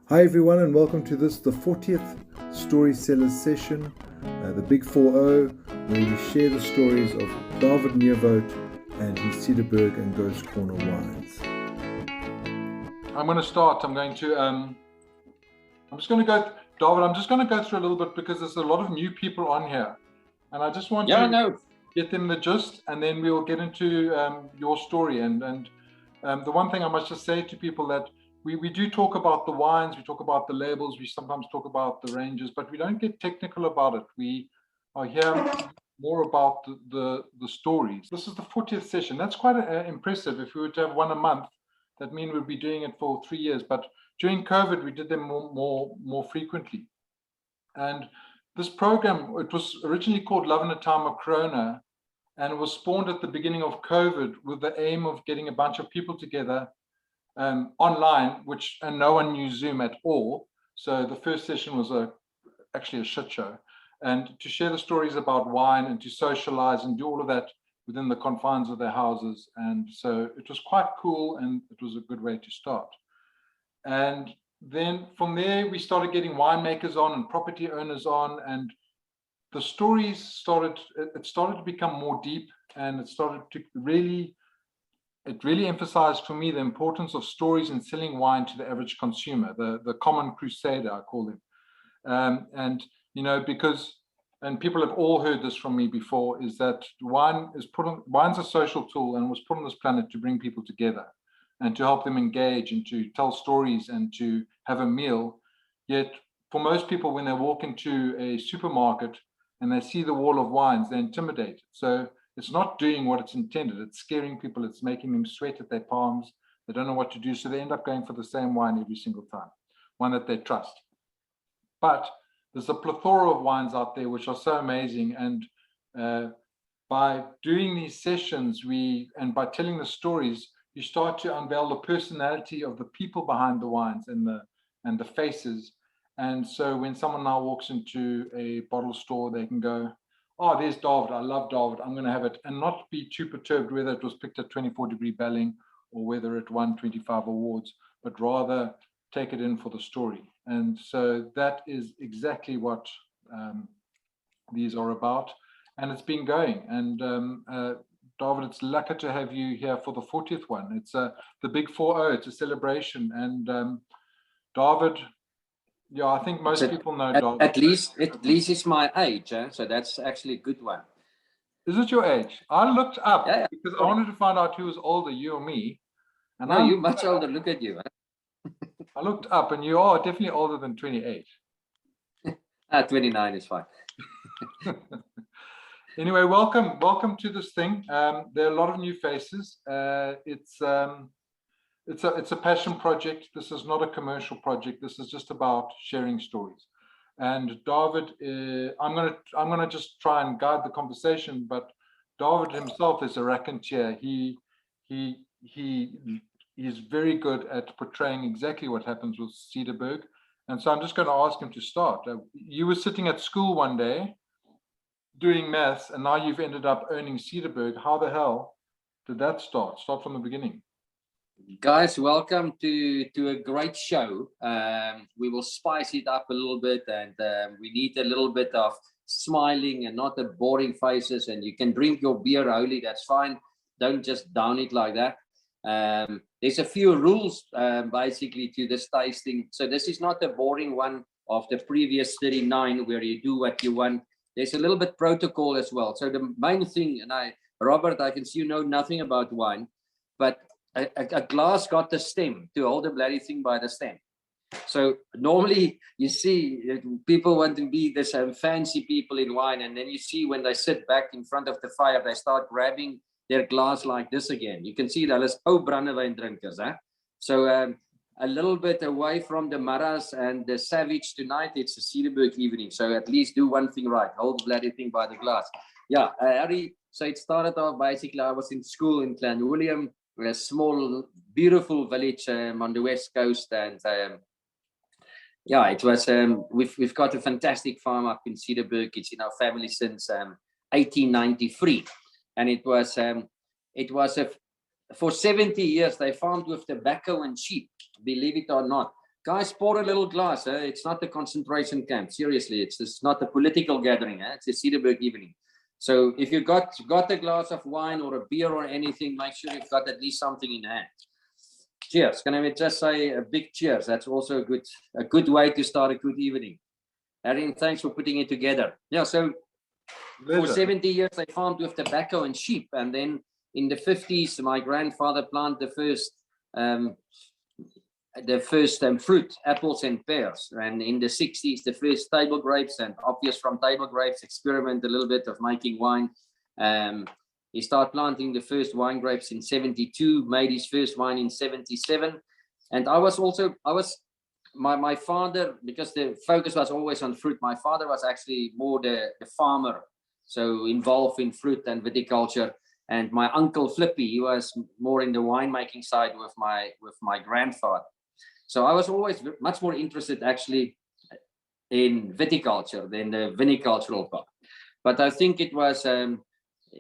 Hi everyone, and welcome to the 40th Story Cellars session, the Big 4-0, where we share the stories of David Nieuwoudt and his Cederberg and Ghost Corner wines. I'm going to start. I'm just going to go, David, I'm just going to go through a little bit because there's a lot of new people on here. And I just want to get them the gist, and then we'll get into your story. And the one thing I must just say to people that we do talk about the wines, we talk about the labels, we sometimes talk about the ranges, but we don't get technical about it. We are here more about the stories. This is the 40th session. That's quite impressive. If we were to have one a month, that means we'd be doing it for 3 years. But during COVID, we did them more frequently. And this program, it was originally called Love in a Time of Corona, and it was spawned at the beginning of COVID with the aim of getting a bunch of people together online, and no one knew Zoom at all. So the first session was actually a shit show, and to share the stories about wine and to socialize and do all of that within the confines of their houses. And so it was quite cool, and it was a good way to start. And then from there, we started getting winemakers on and property owners on, and the stories started to become more deep, and it started to really emphasized for me the importance of stories in selling wine to the average consumer, the common crusader, I call him. And people have all heard this from me before, is that wine's a social tool and was put on this planet to bring people together and to help them engage and to tell stories and to have a meal. Yet for most people, when they walk into a supermarket and they see the wall of wines, they're intimidated. So it's not doing what it's intended. It's scaring people. It's making them sweat at their palms. They don't know what to do. So they end up going for the same wine every single time, one that they trust. But there's a plethora of wines out there which are so amazing. And by doing these sessions, and by telling the stories, you start to unveil the personality of the people behind the wines and the faces. And so when someone now walks into a bottle store, they can go, oh, there's David. I love David. I'm going to have it, and not be too perturbed whether it was picked at 24-degree Belling or whether it won 25 awards, but rather take it in for the story. And so that is exactly what these are about. And it's been going. And David, it's lucky to have you here for the 40th one. It's the Big 4-0. It's a celebration. And David, yeah, I think most people know David. At least it's my age, so that's actually a good one. Is it your age? I looked up because I wanted to find out who was older, you or me. And no, you're much older. Look at you. I looked up, and you are definitely older than 28. 29 is fine. Anyway, welcome to this thing. There are a lot of new faces. It's a passion project. This is not a commercial project. This is just about sharing stories. And David, I'm gonna just try and guide the conversation. But David himself is a raconteur. He's very good at portraying exactly what happens with Cederberg. And so I'm just going to ask him to start. You were sitting at school one day doing maths, and now you've ended up owning Cederberg. How the hell did that start? Start from the beginning. Guys, welcome to a great show. We will spice it up a little bit, and we need a little bit of smiling and not the boring faces. And you can drink your beer holy, that's fine. Don't just down it like that. There's a few rules basically to this tasting. So this is not a boring one of the previous 39 where you do what you want. There's a little bit protocol as well. So the main thing, and Robert, I can see you know nothing about wine, but a glass got the stem to hold the bloody thing by the stem. So normally you see people want to be this fancy people in wine, and then you see when they sit back in front of the fire, they start grabbing their glass like this again. You can see that as brandewyn drinkers. So a little bit away from the Maras and the Savage tonight, it's a Cederberg evening. So at least do one thing right, hold the bloody thing by the glass. Yeah, Harry, so it started off basically, I was in school in Clan William, a small, beautiful village on the west coast, and it was. We've got a fantastic farm up in Cederberg. It's in our family since 1893, and it was for 70 years they farmed with tobacco and sheep. Believe it or not, Guys, pour a little glass. It's not a concentration camp. Seriously, it's not a political gathering. It's a Cederberg evening. So if you got a glass of wine or a beer or anything, make sure you've got at least something in hand. Cheers. Can I just say a big cheers? That's also a good way to start a good evening. Harry, thanks for putting it together. Yeah, so for 70 years, I farmed with tobacco and sheep. And then in the 50s, my grandfather planted the first fruit, apples and pears. And in the 60s, the first table grapes, and obvious from table grapes, experiment a little bit of making wine. He started planting the first wine grapes in 72, made his first wine in 77. And my father, because the focus was always on fruit, my father was actually more the farmer, so involved in fruit and viticulture. And my uncle Flippy, he was more in the winemaking side with my grandfather. So I was always much more interested actually in viticulture than the vinicultural part. But I think it was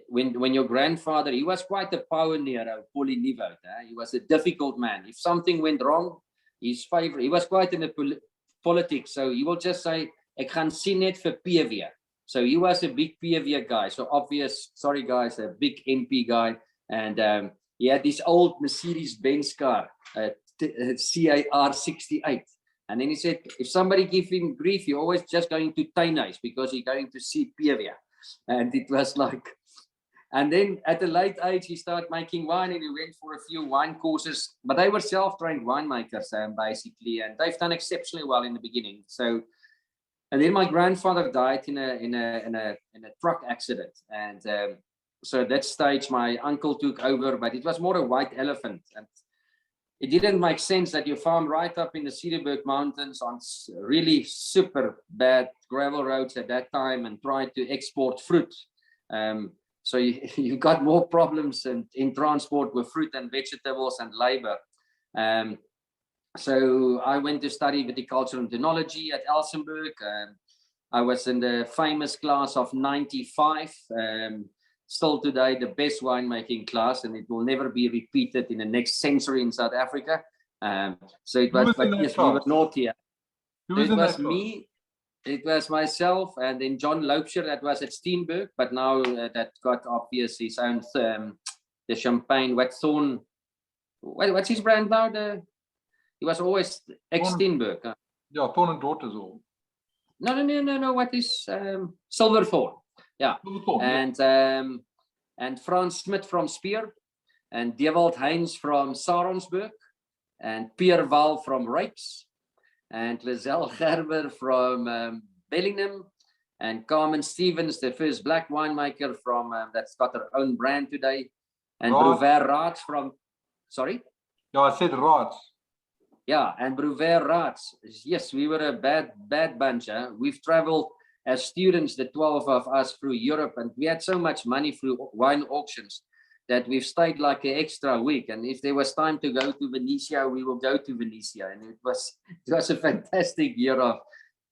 when your grandfather, he was quite a pioneer, David Nieuwoudt. He was a difficult man. If something went wrong, his favorite, he was quite in the politics. So he will just say, ek gaan sien net vir PV. So he was a big PV guy. So obvious, sorry guys, a big MP guy. And he had this old Mercedes-Benz car, CAR 68. And then he said, if somebody give him grief, you're always just going to Tuinhuis because you're going to see PV. And it was like, and then at a late age, he started making wine and he went for a few wine courses, but they were self-trained winemakers basically, and they've done exceptionally well in the beginning. So, and then my grandfather died in a truck accident. And so at that stage, my uncle took over, but it was more a white elephant. And it didn't make sense that you farm right up in the Cederberg Mountains on really super bad gravel roads at that time and try to export fruit. So you got more problems in transport with fruit and vegetables and labor. So I went to study viticulture and enology at Elsenburg. I was in the famous class of 95. Still today, the best winemaking class, and it will never be repeated in the next century in South Africa. So it was, but yes, we were naughty. It was me. It was myself, and then John Loubser, that was at Steenberg, but now that got obvious his own the champagne. What's his brand now? He was always ex-Steenberg. Yeah, Thorn and Daughters all. No. What is Silverthorn? Yeah, Silverthorn, and Frans Smit from Speer, and Dewald Heinz from Saronsburg, and Pierre Val from Rijks, and Lizelle Gerber from Bellingham, and Carmen Stevens, the first black winemaker from that's got her own brand today, and Brouwer Raats from, sorry? Yeah, I said Raats. Yeah, and Brouwer Raats. Yes, we were a bad bunch. We've traveled as students, the 12 of us, through Europe, and we had so much money through wine auctions that we've stayed like an extra week. And if there was time to go to Venetia, we will go to Venetia. And it was a fantastic year off.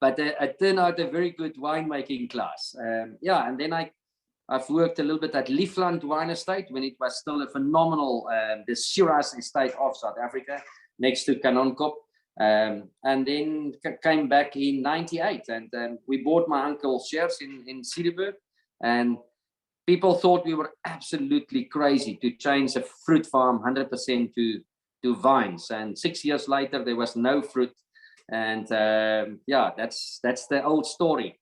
But it turned out a very good winemaking class. Yeah, and then I've worked a little bit at Liefland Wine Estate when it was still a phenomenal, the Shiraz estate of South Africa, next to Kanonkop. And then came back in 98, and we bought my uncle's shares in Cederberg, and people thought we were absolutely crazy to change a fruit farm 100% to vines. And 6 years later, there was no fruit, and yeah, that's the old story.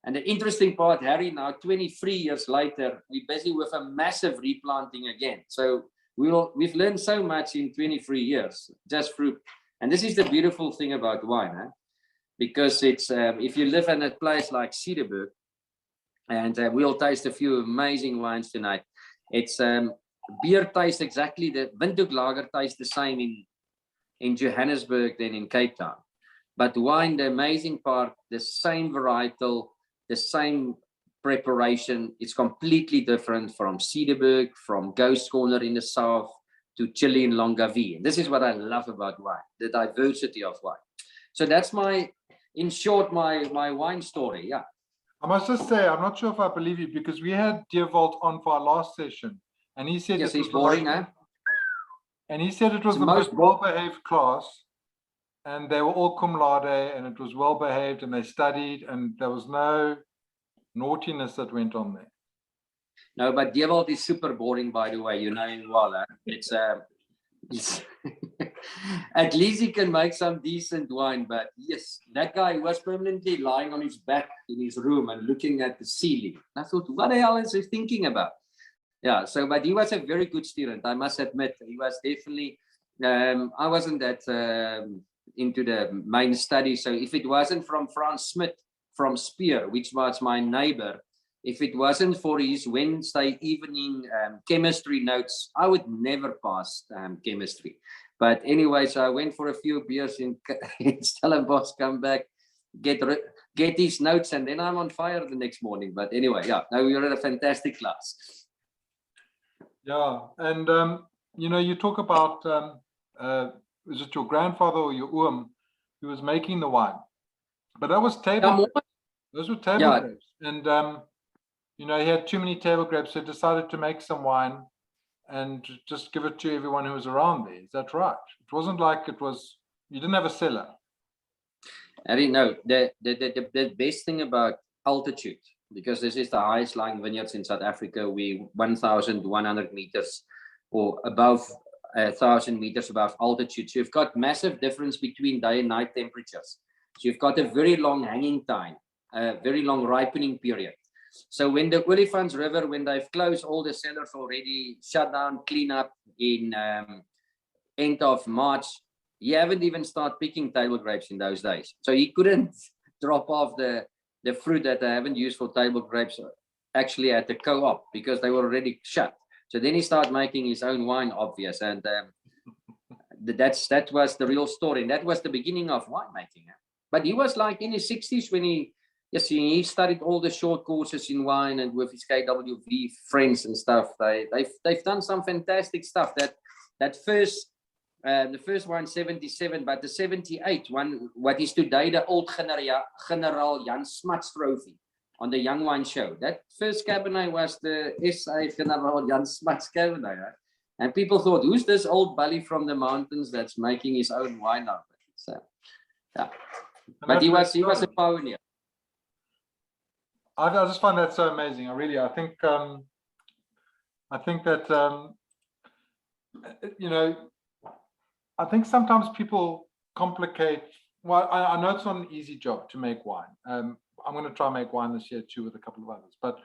And the interesting part, Harry, now 23 years later, we're busy with a massive replanting again. So we've learned so much in 23 years, just fruit. And this is the beautiful thing about wine, because it's if you live in a place like Cederberg, and we'll taste a few amazing wines tonight. It's beer tastes exactly, the Windhoek lager tastes the same in Johannesburg than in Cape Town. But wine, the amazing part, the same varietal, the same preparation, it's completely different from Cederberg, from Ghost Corner in the south, to Chile in Longaví. And this is what I love about wine, the diversity of wine. So that's in short, my wine story, yeah. I must just say, I'm not sure if I believe you, because we had Dewald on for our last session, and he said... Yes, he's boring, huh? And he said it was the most well-behaved class. and they were all cum laude, and it was well behaved, and they studied, and there was no naughtiness that went on there. No, but Nieuwoudt is super boring, by the way. You know him well. Huh? It's at least he can make some decent wine. But yes, that guy was permanently lying on his back in his room and looking at the ceiling. I thought, what the hell is he thinking about? Yeah. So, but he was a very good student. I must admit, he was definitely. I wasn't that into the main study. So if it wasn't from Frans Smit from Speer, which was my neighbor. If it wasn't for his Wednesday evening chemistry notes, I would never pass chemistry. But anyway, so I went for a few beers in Stellenbosch, come back, get his notes, and then I'm on fire the next morning. But anyway, yeah, no, we were at a fantastic class. Yeah, and you know, you talk about was it your grandfather or your oom who was making the wine? But that was table. Those were table grapes, and you know, he had too many table grapes, so he decided to make some wine and just give it to everyone who was around there. Is that right? It wasn't like it was, you didn't have a cellar. I didn't know. The best thing about altitude, because this is the highest lying vineyards in South Africa, we 1,100 meters or above 1,000 meters above altitude. So you've got massive difference between day and night temperatures. So you've got a very long hanging time, a very long ripening period. So when the Olifants River, when they've closed all the cellars already, shut down, clean up in end of March, he haven't even started picking table grapes in those days. So he couldn't drop off the fruit that they haven't used for table grapes actually at the co-op because they were already shut. So then he started making his own wine, obvious. And that was the real story. And that was the beginning of winemaking. But he was like in his 60s when he studied all the short courses in wine, and with his KWV friends and stuff. They've done some fantastic stuff. That first the first one 77, but the 78 one, what is today the old Generaal Jan Smuts trophy on the Young Wine Show. That first Cabernet was the SA Generaal Jan Smuts Cabernet, right? And people thought, who's this old bully from the mountains that's making his own wine out of it? So, yeah. But he was a pioneer. I just find that so amazing. I think that you know, I think sometimes people complicate. Well, I know it's not an easy job to make wine. I'm going to try and make wine this year too with a couple of others. But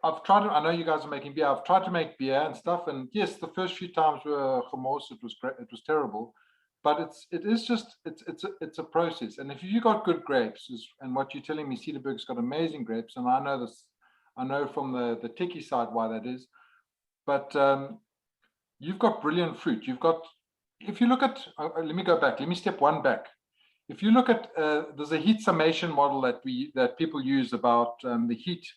I've tried. I know you guys are making beer. I've tried to make beer and stuff. And yes, the first few times were gemors. It was great. It was terrible. But it's a process. And if you got good grapes, and what you're telling me, Cederberg's got amazing grapes, and I know this. I know from the techie side why that is. But you've got brilliant fruit. You've got, if you look at, let me go back. Let me step one back. If you look at, there's a heat summation model that people use about the heat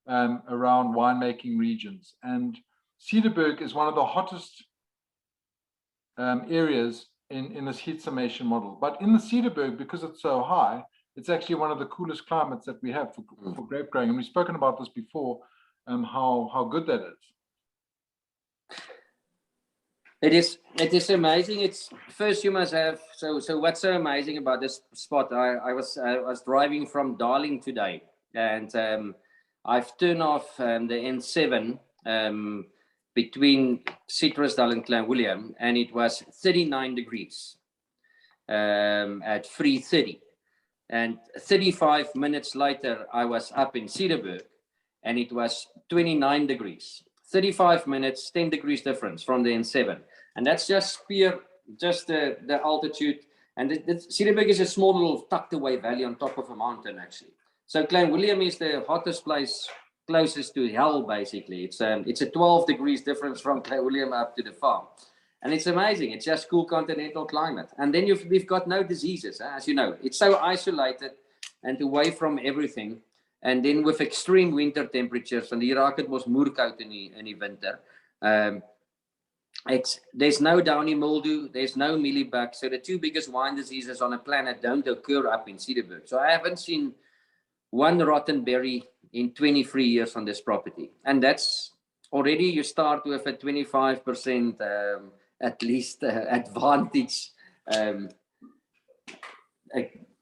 around winemaking regions, and Cederberg is one of the hottest areas in this heat summation model. But in the Cederberg, because it's so high, it's actually one of the coolest climates that we have for grape growing. And we've spoken about this before, how good that is. It is amazing. It's first you must have so what's so amazing about this spot? I was driving from Darling today, and I've turned off the N7 between Citrusdal and Clanwilliam, and it was 39 degrees at 3:30, and 35 minutes later I was up in Cederberg, and it was 29 degrees. 35 minutes, 10 degrees difference from the N7. And that's just the altitude. And Cederberg is a small little tucked away valley on top of a mountain, actually. So Clanwilliam is the hottest place closest to hell, basically. It's a 12 degrees difference from Clanwilliam up to the farm. And it's amazing. It's just cool continental climate. And then we've got no diseases, as you know. It's so isolated and away from everything. And then with extreme winter temperatures, and hier raak het mos moerkoud in die winter. There's no downy mildew, there's no mealybug. So the two biggest wine diseases on the planet don't occur up in Cederberg. So I haven't seen one rotten berry in 23 years on this property. And that's already, you start with a 25% at least advantage,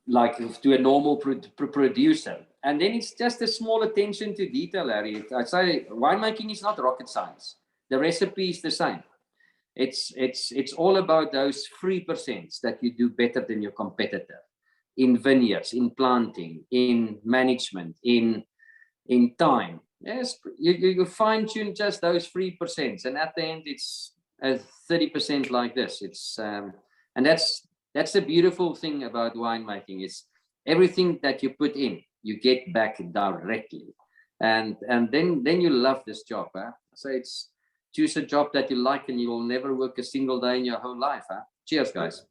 like to a normal producer. And then it's just a small attention to detail, Harry. I say winemaking is not rocket science. The recipe is the same. It's all about those 3% that you do better than your competitor in vineyards, in planting, in management, in time. Yes, you fine tune just those 3%, and at the end it's 30% like this. It's and that's the beautiful thing about winemaking is everything that you put in, you get back directly, and then you love this job. Huh? So it's choose a job that you like, and you will never work a single day in your whole life. Huh? Cheers, guys.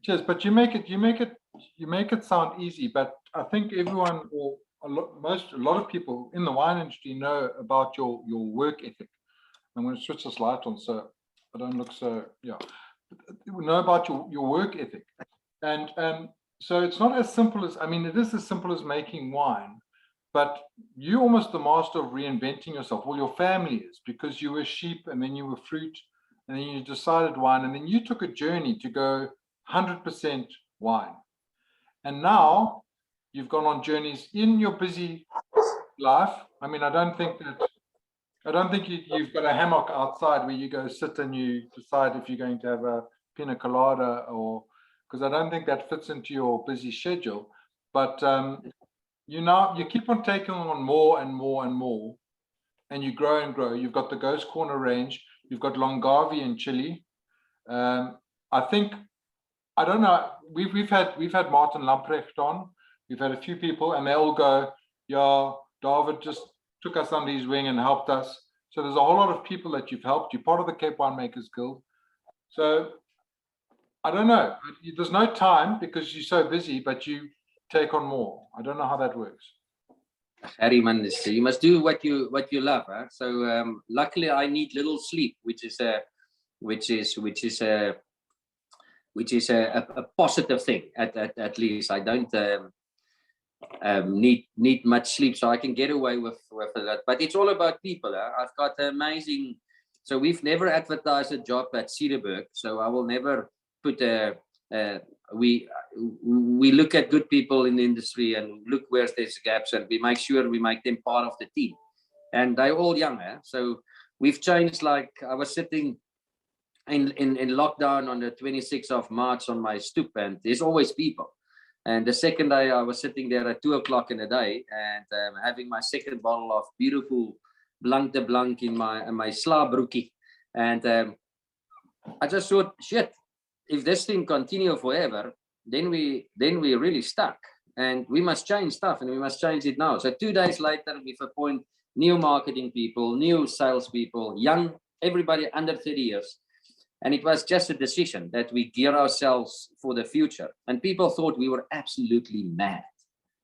Cheers. But you make it sound easy. But I think everyone, or a lot of people in the wine industry know about your work ethic. I'm going to switch this light on so I don't look so, yeah. We know about your work ethic. And so it's not as simple as, I mean, it is as simple as making wine, but you're almost the master of reinventing yourself. Well, your family is, because you were sheep and then you were fruit and then you decided wine, and then you took a journey to go 100% wine. And now you've gone on journeys in your busy life. I mean, I don't think you've got a hammock outside where you go sit and you decide if you're going to have a pina colada, or because I don't think that fits into your busy schedule. But you keep on taking on more and more and more, and you grow and grow. You've got the Ghost Corner range. You've got Longavi in Chile. I think, I don't know. We've had Martin Lamprecht on. We've had a few people, and they all go, yeah, David just took us under his wing and helped us. So there's a whole lot of people that you've helped. You're part of the Cape Winemakers Guild. So I don't know. There's no time because you're so busy, but you take on more. I don't know how that works. Harry, man, you must do what you love. Huh? So luckily, I need little sleep, which is a positive thing. At least I don't need much sleep, so I can get away with that. But it's all about people. Huh? I've got amazing. So we've never advertised a job at Cederberg. So I will never put we look at good people in the industry and look where there's gaps, and we make sure we make them part of the team. And they're all young. Huh? So we've changed. Like I was sitting in lockdown on the 26th of March on my stoop, and there's always people. And the second day I was sitting there at 2 o'clock in the day and having my second bottle of beautiful Blanc de Blanc in my slaabroekie. And I just thought, shit, if this thing continue forever, then we really stuck, and we must change stuff, and we must change it now. So 2 days later, we've appointed new marketing people, new sales people, young, everybody under 30 years. And it was just a decision that we gear ourselves for the future. And people thought we were absolutely mad.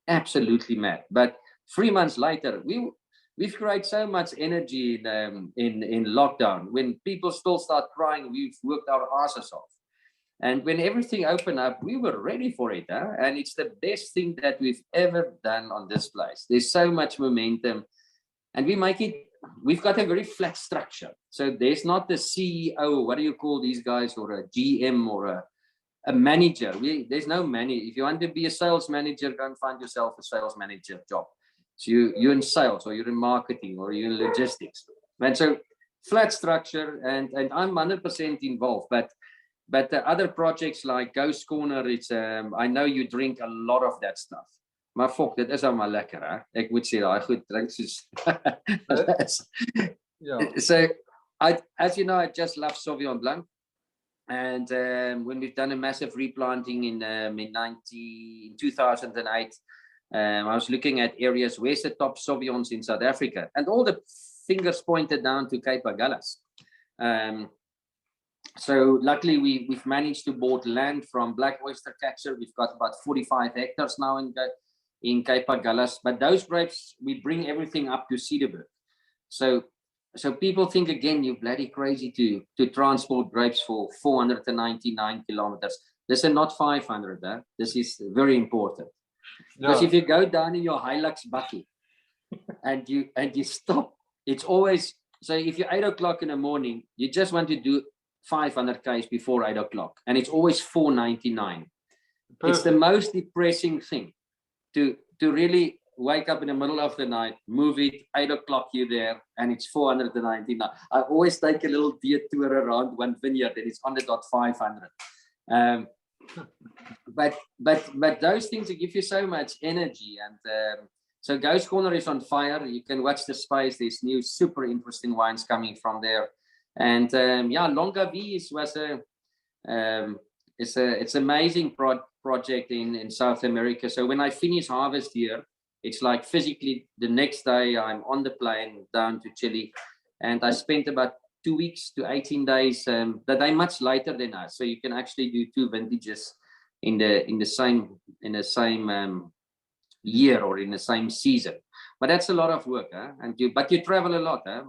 But 3 months later, we've created so much energy in lockdown. When people still start crying, we've worked our asses off. And when everything opened up, we were ready for it. Huh? And it's the best thing that we've ever done on this place. There's so much momentum. And we've got a very flat structure. So there's not the CEO, what do you call these guys, or a GM or a manager. There's no manager. If you want to be a sales manager, go and find yourself a sales manager job. So you're in sales, or you're in marketing, or you're in logistics. And so flat structure, and I'm 100% involved. But the other projects like Ghost Corner, it's I know you drink a lot of that stuff. Maar fok, dit is allemaal lekker, hè? Ek moet sê, daai goed drink soos yeah. So as you know, I just love Sauvignon Blanc. And when we've done a massive replanting in 2008, I was looking at areas, where's the top Sauvignons in South Africa? And all the fingers pointed down to Cape Agulhas. So luckily we've managed to bought land from Black Oyster Catcher. We've got about 45 hectares now in Cape Agulhas. But those grapes, we bring everything up to Cederberg. So people think, again, you're bloody crazy to transport grapes for 499 kilometers. This is not 500. Huh? This is very important. Yeah. Because if you go down in your Hilux bucky and you stop, it's always, so if you're 8 o'clock in the morning, you just want to do 500 k's before 8 o'clock, and it's always 4.99. It's the most depressing thing to really wake up in the middle of the night, move it, 8 o'clock you're there, and it's 499. I always take a little detour around one vineyard, and it's on the dot 500. But those things give you so much energy, and so Ghost Corner is on fire. You can watch the space. There's new super interesting wines coming from there, and Longaví was it's amazing project in South America. So when I finish harvest here, it's like physically the next day I'm on the plane down to Chile, and I spent about 2 weeks to 18 days. That they're much later than us, so you can actually do 2 vintages in the same year or in the same season. But that's a lot of work, huh? But you travel a lot, huh?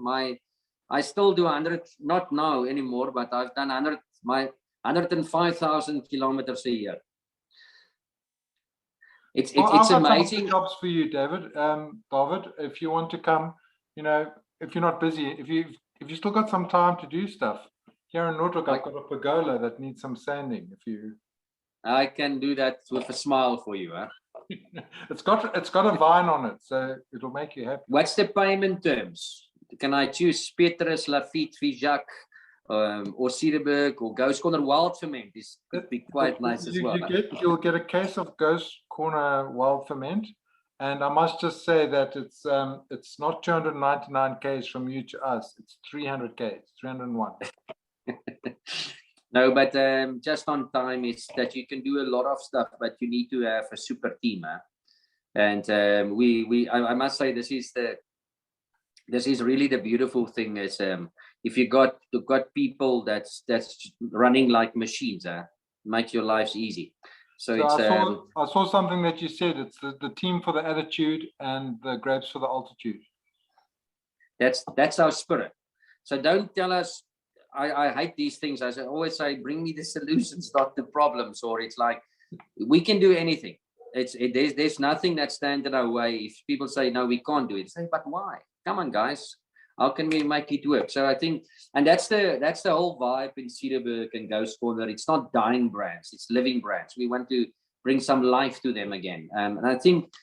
I still do 100, not now anymore, but I've done 105,000 kilometers a year. It's amazing. Jobs for you, David. David, if you want to come, if you're not busy, if you still got some time to do stuff, here in Norfolk, I've got a pergola that needs some sanding. I can do that with a smile for you, huh? It's got a vine on it, so it'll make you happy. What's the payment terms? Can I choose Petrus, Lafitte, Figeac, or Cederberg, or Ghost Corner Wild Ferment? Could be quite nice as well. You'll get a case of Ghost Corner Wild Ferment, and I must just say that it's not 299 Ks from you to us. It's 300 Ks, 301. No, but just on time is that you can do a lot of stuff, but you need to have a super team, huh? And I must say this is really the beautiful thing is if you got people that's running like machines, make your lives easy. So I saw something that you said. It's the team for the attitude and the grapes for the altitude. That's our spirit. So don't tell us. I hate these things. I always say, bring me the solutions, not the problems. Or it's like, we can do anything. There's nothing that stands in our way. If people say, no, we can't do it, say, but why? Come on, guys. How can we make it work? So I think, and that's the whole vibe in Cederberg and Ghost Corner. It's not dying brands, it's living brands. We want to bring some life to them again. And I think,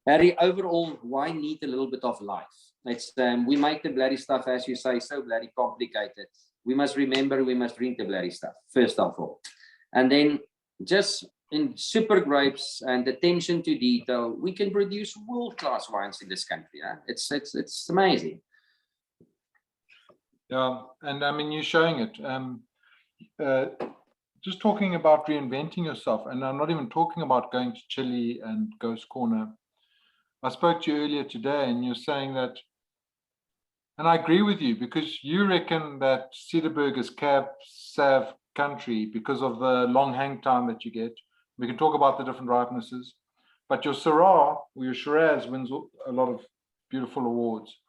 Harry, overall, wine need a little bit of life. It's we make the bloody stuff, as you say, so bloody complicated. We must remember we must drink the bloody stuff, first of all. And then just in super grapes and attention to detail, we can produce world-class wines in this country. Huh? It's amazing. Yeah, and I mean, you're showing it. Just talking about reinventing yourself, and I'm not even talking about going to Chile and Ghost Corner. I spoke to you earlier today, and you're saying that, and I agree with you, because you reckon that Cederberg is Cab Sav country because of the long hang time that you get. We can talk about the different ripenesses, but your Syrah or your Shiraz wins a lot of beautiful awards.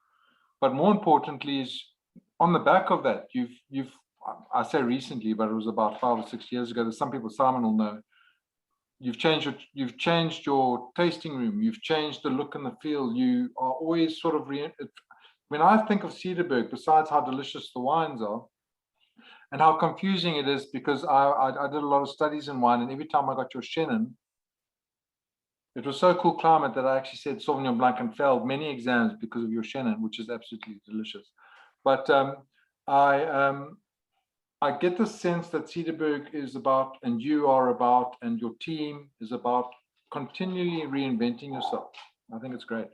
But more importantly is on the back of that, you've I say recently, but it was about 5 or 6 years ago. There's some people, Simon will know. You've changed your tasting room. You've changed the look and the feel. You are always sort of when I think of Cederberg, besides how delicious the wines are and how confusing it is, because I did a lot of studies in wine, and every time I got your Chenin, it was so cool climate that I actually said Sauvignon Blanc and failed many exams because of your Chenin, which is absolutely delicious. But I get the sense that Cederberg is about, and you are about, and your team is about continually reinventing yourself. I think it's great.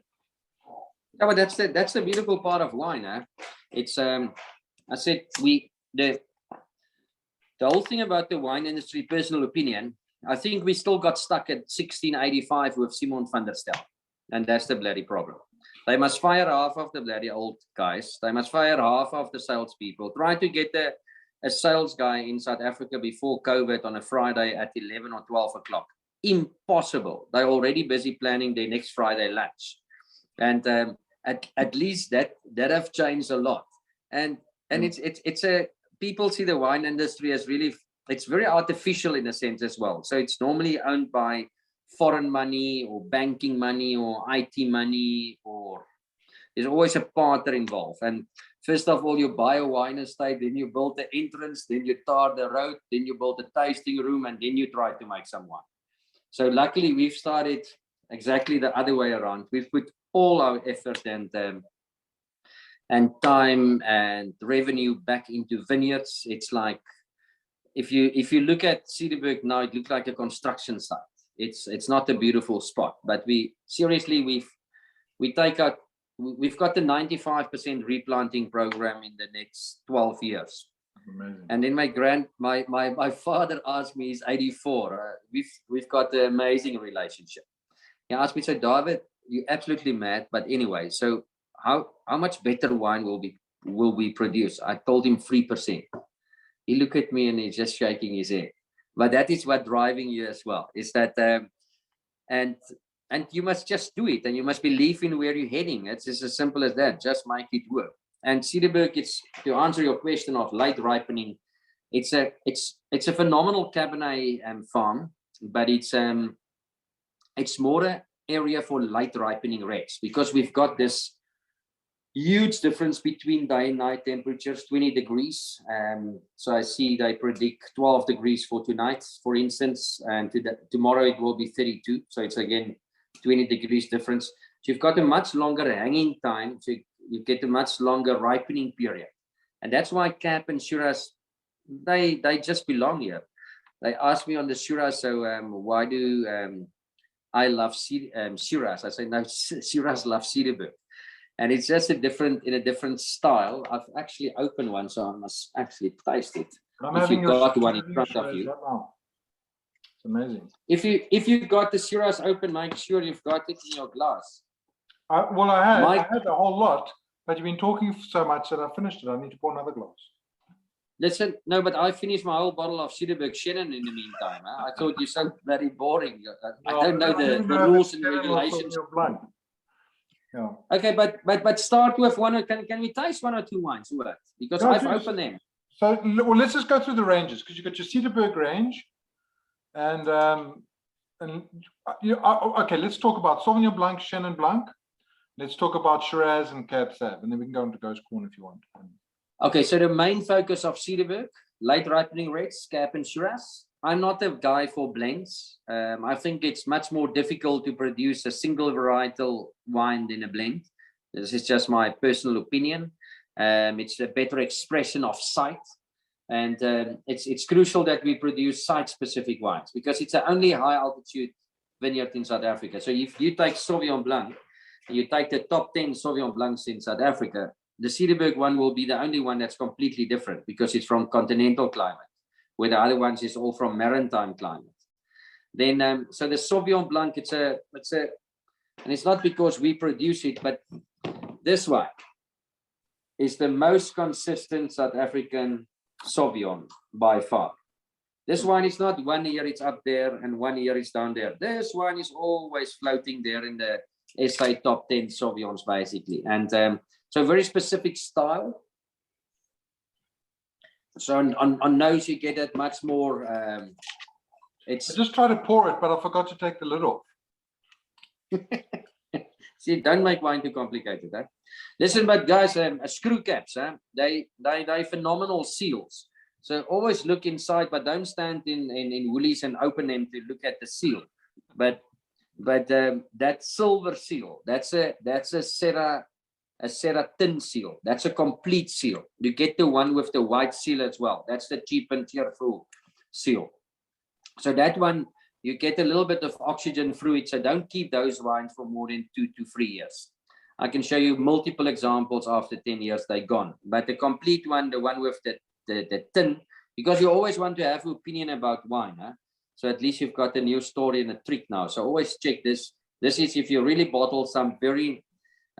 Yeah, but that's the beautiful part of wine, huh? It's I said the whole thing about the wine industry, personal opinion, I think we still got stuck at 1685 with Simon van der Stel, and that's the bloody problem. They must fire half of the bloody old guys. They must fire half of the salespeople. Try to get a sales guy in South Africa before COVID on a Friday at 11 or 12 o'clock. Impossible. They're already busy planning their next Friday lunch. And at least that have changed a lot. And it's people see the wine industry as really, it's very artificial in a sense as well. So it's normally owned by foreign money or banking money or IT money, or there's always a partner involved. And First of all, you buy a wine estate, then you build the entrance, then you tar the road, then you build a tasting room, and then you try to make some wine. So luckily, we've started exactly the other way around. We've put all our effort and time and revenue back into vineyards. It's like, if you look at Cederberg now, it looks like a construction site. It's not a beautiful spot, but we've got the 95% replanting program in the next 12 years. Amazing. And then my father asked me, he's 84. We've got an amazing relationship. He asked me, so David, you're absolutely mad, but anyway, so how much better wine will we produce? I told him 3%. He looked at me and he's just shaking his head. But that is what driving you as well, is that and you must just do it, and you must believe in where you're heading. It's just as simple as that. Just make it work. And Cederberg, it's to answer your question of late ripening. It's a phenomenal Cabernet farm, but it's more an area for late ripening reds, because we've got this huge difference between day and night temperatures, 20 degrees. So I see they predict 12 degrees for tonight, for instance, and tomorrow it will be 32. So it's again 20 degrees difference. So you've got a much longer hanging time. So you get a much longer ripening period. And that's why Cap and Shiraz, they just belong here. They asked me on the Shiraz, so why do I love Shiraz? I say, no, Shiraz loves Cederberg. And it's just in a different style. I've actually opened one, so I must actually taste it. If you've got one in front of you. It's amazing. If you got the Shiraz open, make sure you've got it in your glass. I had a whole lot, but you've been talking so much that I finished it. I need to pour another glass. Listen, no, but I finished my whole bottle of Cederberg Chenin in the meantime. Huh? I thought you're so very boring. I don't know the rules and regulations. Yeah. Okay, but start with one. Can we taste one or two wines? Because I've opened them. So well, let's just go through the ranges, because you've got your Cederberg range, and okay, let's talk about Sauvignon Blanc, Chenin Blanc. Let's talk about Shiraz and Cab Sav, and then we can go into Ghost Corner if you want. Okay, so the main focus of Cederberg, late ripening reds, Cab and Shiraz. I'm not a guy for blends. I think it's much more difficult to produce a single varietal wine than a blend. This is just my personal opinion. It's a better expression of site. And it's crucial that we produce site-specific wines, because it's the only high-altitude vineyard in South Africa. So if you take Sauvignon Blanc, and you take the top 10 Sauvignon Blancs in South Africa, the Cederberg one will be the only one that's completely different, because it's from continental climate, where the other ones is all from maritime climate. Then, so the Sauvignon Blanc, and it's not because we produce it, but this one is the most consistent South African Sauvignon by far. This one is not 1 year it's up there and 1 year it's down there. This one is always floating there in the SA top 10 Sauvignons, basically. And so very specific style. So on nose, you get it much more. I just tried to pour it, but I forgot to take the lid off. See, don't make wine too complicated. Huh? Listen, but guys, screw caps, they phenomenal seals. So always look inside, but don't stand in Woolies and open them to look at the seal. But that silver seal, that's a Serra tin seal. That's a complete seal. You get the one with the white seal as well. That's the cheap and cheerful seal. So that one, you get a little bit of oxygen through it. So don't keep those wines for more than 2 to 3 years. I can show you multiple examples after 10 years, they're gone. But the complete one, the one with the tin, because you always want to have an opinion about wine. Huh? So at least you've got a new story and a trick now. So always check this. This is if you really bottle some very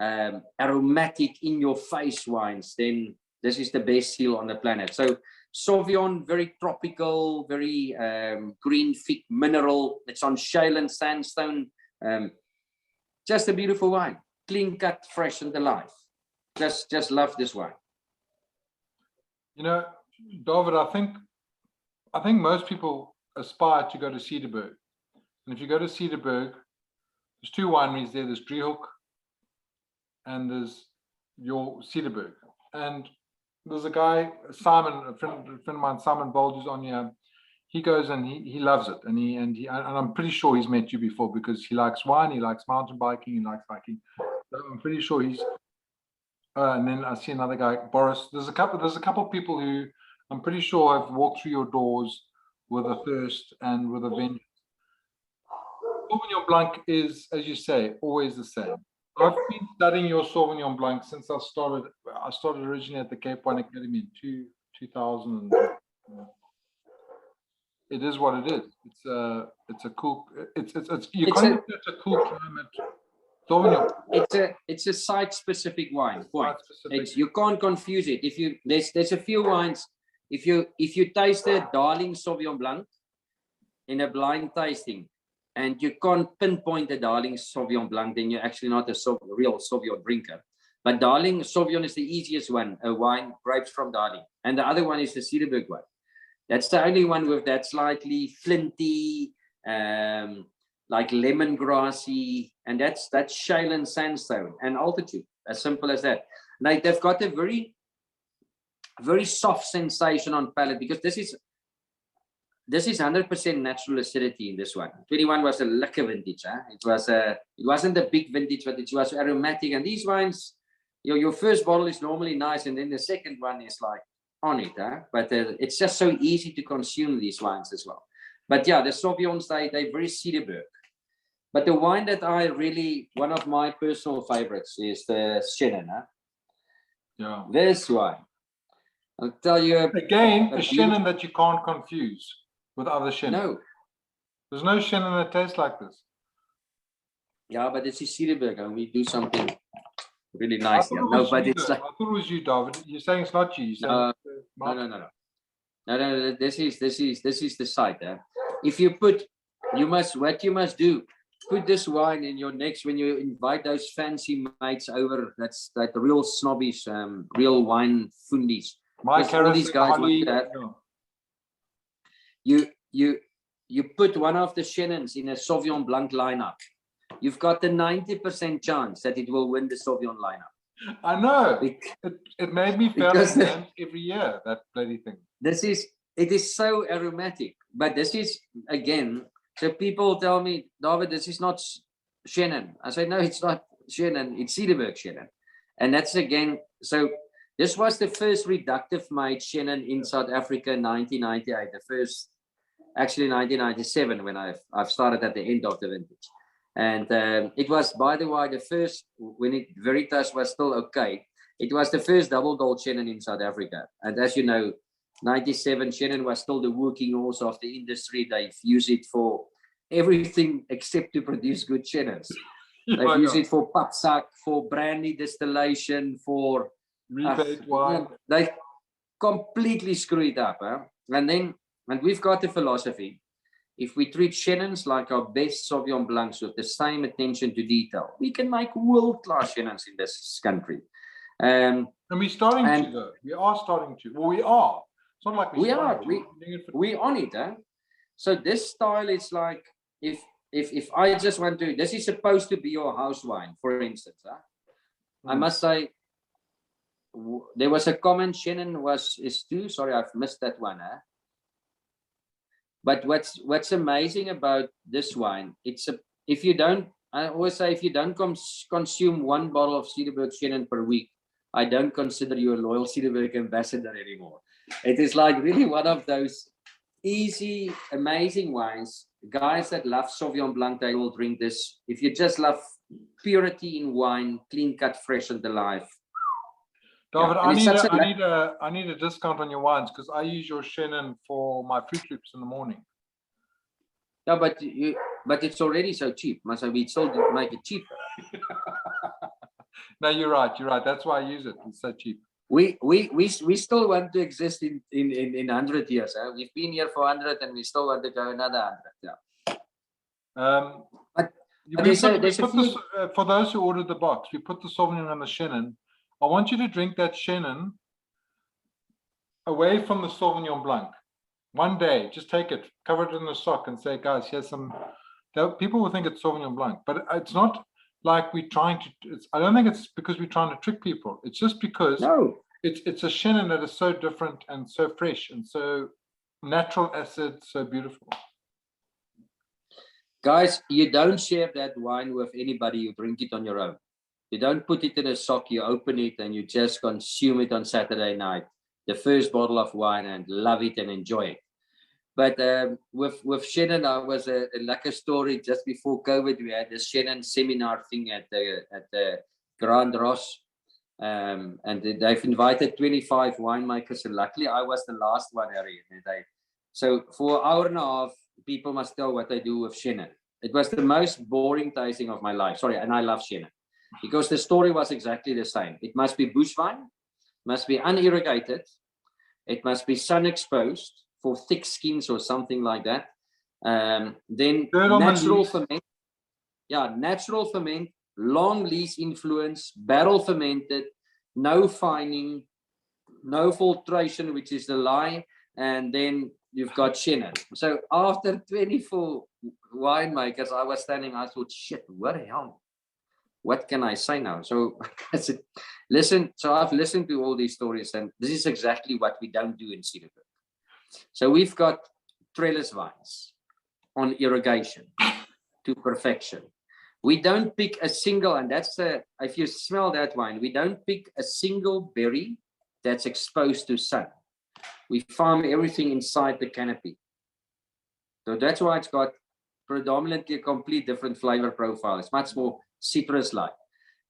aromatic in your face wines, then this is the best seal on the planet. So Sauvignon, very tropical, very green, thick mineral. It's on shale and sandstone. Just a beautiful wine, clean cut, fresh and alive. Just love this wine. You know, David, I think most people aspire to go to Cederberg. And if you go to Cederberg, there's 2 wineries there. There's Driehoek and there's your Cederberg. and there's a guy, Simon, a friend of mine, Simon Bold, who's on here. He goes and he loves it, and I'm pretty sure he's met you before because he likes wine, he likes mountain biking, he likes hiking. So I'm pretty sure he's. And then I see another guy, Boris. There's a couple people who I'm pretty sure have walked through your doors with a thirst and with a vengeance. Sauvignon Blanc is, as you say, always the same. I've been studying your Sauvignon Blanc since I started. I started originally at the Cape Wine Academy in 2000. It is what it is. It's a cool. It's you can't say it's a cool climate. Sauvignon. It's a site-specific wine. You can't confuse it. If you there's a few wines. If you taste a Darling Sauvignon Blanc in a blind tasting, and you can't pinpoint a Darling Sauvignon Blanc, then you're actually not a real Sauvignon drinker. But Darling Sauvignon is the easiest one, a wine, grapes from Darling. And the other one is the Cederberg one. That's the only one with that slightly flinty, like lemongrassy, and that's shale and sandstone and altitude, as simple as that. Like they've got a very, very soft sensation on palate because this is 100% natural acidity in this one. 21 was a liquor vintage. It wasn't a big vintage, but it was aromatic. And these wines, your first bottle is normally nice, and then the second one is like on it. But it's just so easy to consume these wines as well. But yeah, the Sauvignons, they're very Cederberg. But the wine that one of my personal favorites is the Chenin. Yeah. This wine. I'll tell you. Again, a Chenin that you can't confuse with other Chenin. No. There's no Chenin that tastes like this. Yeah, but it's a Cederberg, and we do something really nice here. No, but it's like. I thought it was you, David. You're saying it's not you. No. This is the site. If you put, what you must do, put this wine in your next when you invite those fancy mates over. That's like the real snobbies, real wine fundies. All these guys like that. You put one of the Chenins in a Sauvignon Blanc lineup. You've got the 90% chance that it will win the Sauvignon lineup. I know. It made me feel every year, that bloody thing. It is so aromatic, but this is again. So people tell me, David, this is not Chenin. I say, no, it's not Chenin. It's Cederberg Chenin, and that's again. So this was the first reductive made Chenin in South Africa in 1998. The first, actually 1997, when I've started at the end of the vintage. And it was, by the way, the first, when Veritas was still okay, it was the first double gold Chenin in South Africa. And as you know, 97 Chenin was still the working horse of the industry. They've used it for everything except to produce good Chenins. They've used it for papsak, for brandy distillation, for rebate wine. They completely screw it up. And we've got the philosophy. If we treat Chenins like our best Sauvignon Blancs with the same attention to detail, we can make world-class Chenins in this country. And we're starting to, though. We are starting to. Well, we are. It's not like we're on it. So this style is like, if I just want to, this is supposed to be your house wine, for instance. I must say, there was a comment, Chenin is too. Sorry, I've missed that one. But what's amazing about this wine, I always say, if you don't consume one bottle of Cederberg Chenin per week, I don't consider you a loyal Cederberg ambassador anymore. It is like really one of those easy, amazing wines. Guys that love Sauvignon Blanc, they will drink this. If you just love purity in wine, clean cut, fresh and alive. David, I need a discount on your wines because I use your Chenin for my Fruit Loops in the morning. Yeah, but it's already so cheap. Must we still make it cheaper? No, you're right. That's why I use it. It's so cheap. We still want to exist in 100 years. We've been here for 100 and we still want to go another 100. For those who ordered the box, we put the Sauvignon and the Chenin. I want you to drink that Chenin away from the Sauvignon Blanc. One day, just take it, cover it in a sock and say, guys, here's some. People will think it's Sauvignon Blanc, but it's not like we're trying to. I don't think it's because we're trying to trick people. It's just because it's a Chenin that is so different and so fresh and so natural acid, so beautiful. Guys, you don't share that wine with anybody. You drink it on your own. You don't put it in a sock. You open it and you just consume it on Saturday night. The first bottle of wine and love it and enjoy it. But with Chenin, I was a lucky story. Just before COVID, we had this Chenin seminar thing at the Grand Ross. And they've invited 25 winemakers. And luckily, I was the last one, Harry. So for an hour and a half, people must tell what they do with Chenin. It was the most boring tasting of my life. Sorry, and I love Chenin. Because the story was exactly the same. It must be bush wine, must be unirrigated, it must be sun exposed for thick skins or something like that. Then natural ferment, natural ferment, long lease influence, barrel fermented, no fining, no filtration, which is the lie, and then you've got Chenin. So after 24 winemakers, I was standing, I thought, shit, what the hell? What can I say now? So I said, listen, so I've listened to all these stories, and this is exactly what we don't do in Cederberg. So we've got trellis vines on irrigation to perfection. We don't pick a single, and that's if you smell that wine, we don't pick a single berry that's exposed to sun. We farm everything inside the canopy. So that's why it's got predominantly a complete different flavor profile. It's much more citrus-like.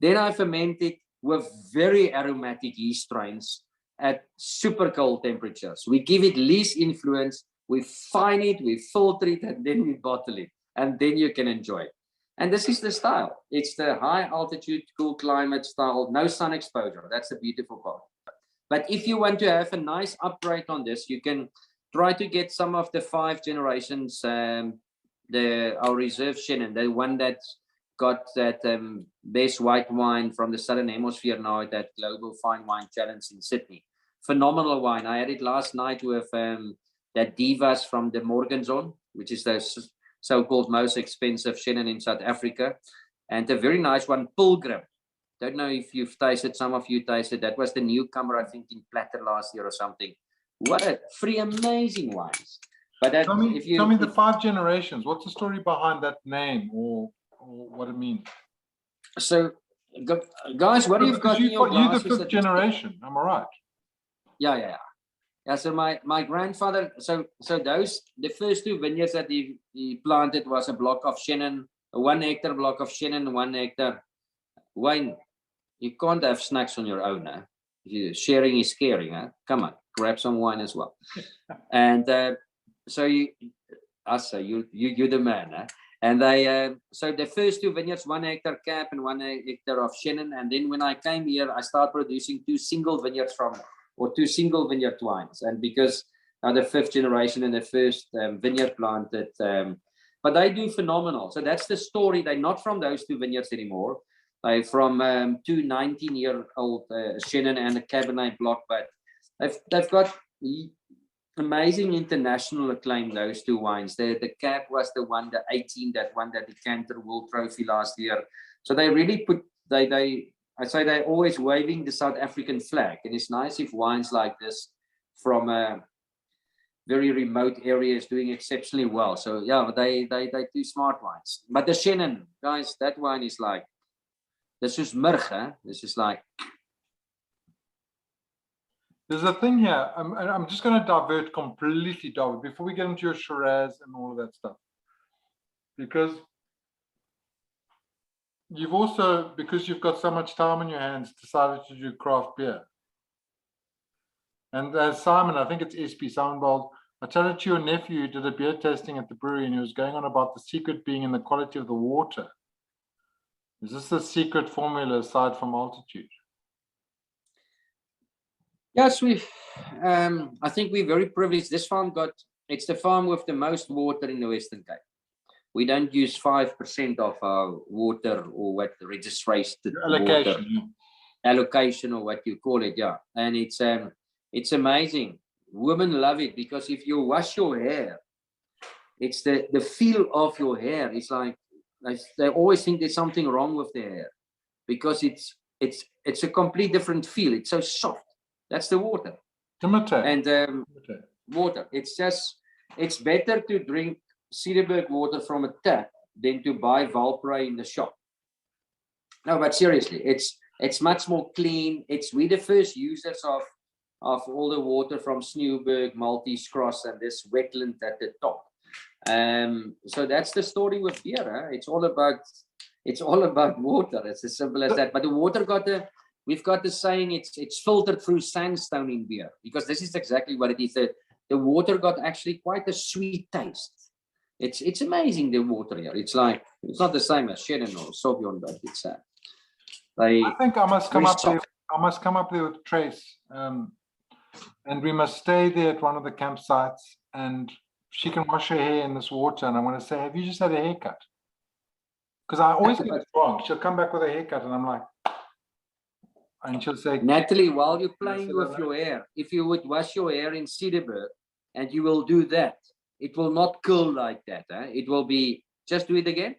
Then I ferment it with very aromatic yeast strains at super cold temperatures. We give it least influence, we fine it, we filter it, and then we bottle it. And then you can enjoy it. And this is the style. It's the high altitude, cool climate style, no sun exposure. That's the beautiful part. But if you want to have a nice upgrade on this, you can try to get some of the 5 generations, our reserve Chenin, the one that's got that best white wine from the Southern Hemisphere now at that Global Fine Wine Challenge in Sydney. Phenomenal wine. I had it last night with that Divas from the Morganson, which is the so-called most expensive Chenin in South Africa. And a very nice one, Pilgrim. Don't know if you've tasted, some of you tasted. That was the newcomer, I think, in Platter last year or something. What a 3 amazing wines. But that, tell me the 5 generations. What's the story behind that name or what it means? So, guys, what you've got in your glasses? You're the 5th generation, am I right? Yeah. So my grandfather, so those, the first 2 vineyards that he planted was a block of Chenin, a 1 hectare block of Chenin, 1 hectare wine. You can't have snacks on your own. Sharing is caring. Come on, grab some wine as well. And so you're the man. And they so the first 2 vineyards, 1 hectare cap and 1 hectare of Chenin. And then when I came here, I started producing 2 single vineyards or 2 single vineyard wines. And because now the 5th generation and the first vineyard planted, but they do phenomenal. So that's the story. They're not from those 2 vineyards anymore. They're from 2 19-year-old Chenin and a Cabernet block, but they've got amazing international acclaim, those 2 wines. The Cab was the one, the 18, that won the Decanter World Trophy last year. So they really put, I say they're always waving the South African flag. And it's nice if wines like this from very remote areas doing exceptionally well. So yeah, they do smart wines. But the Chenin, guys, that wine is like, this is murg, this is like. There's a thing here. I'm just going to divert completely, David, before we get into your Shiraz and all of that stuff. Because you've also, because you've got so much time on your hands, decided to do craft beer. And as Simon, I think it's SP, Simon Bold, I tell it to your nephew who did a beer tasting at the brewery, and he was going on about the secret being in the quality of the water. Is this the secret formula aside from altitude? Yes, I think we're very privileged. This farm it's the farm with the most water in the Western Cape. We don't use 5% of our water or what the registered allocation or what you call it, yeah. And it's amazing. Women love it because if you wash your hair, it's the feel of your hair. It's like they always think there's something wrong with their hair because it's a complete different feel. It's so soft. That's the water. Tomato. And water. It's better to drink Cederberg water from a tap than to buy Valpray in the shop. No, but seriously, it's much more clean. We're the first users of all the water from Sneeuwberg, Maltese Cross, and this wetland at the top. So that's the story with beer. Huh? It's all about water. It's as simple as that. But the water we've got the saying it's filtered through sandstone in beer, because this is exactly what it is. The water got actually quite a sweet taste. It's amazing, the water here. It's not the same as Chenin or Sauvignon, but it's I think I must come up there. I must come up there with Trace, and we must stay there at one of the campsites, and she can wash her hair in this water. And I want to say, have you just had a haircut? Because I always get it wrong. She'll come back with a haircut, and I'm like, and she'll say, Natalie, while you're playing with your hair, if you would wash your hair in Cederberg, and you will do that, it will not curl like that. It will be, just do it again.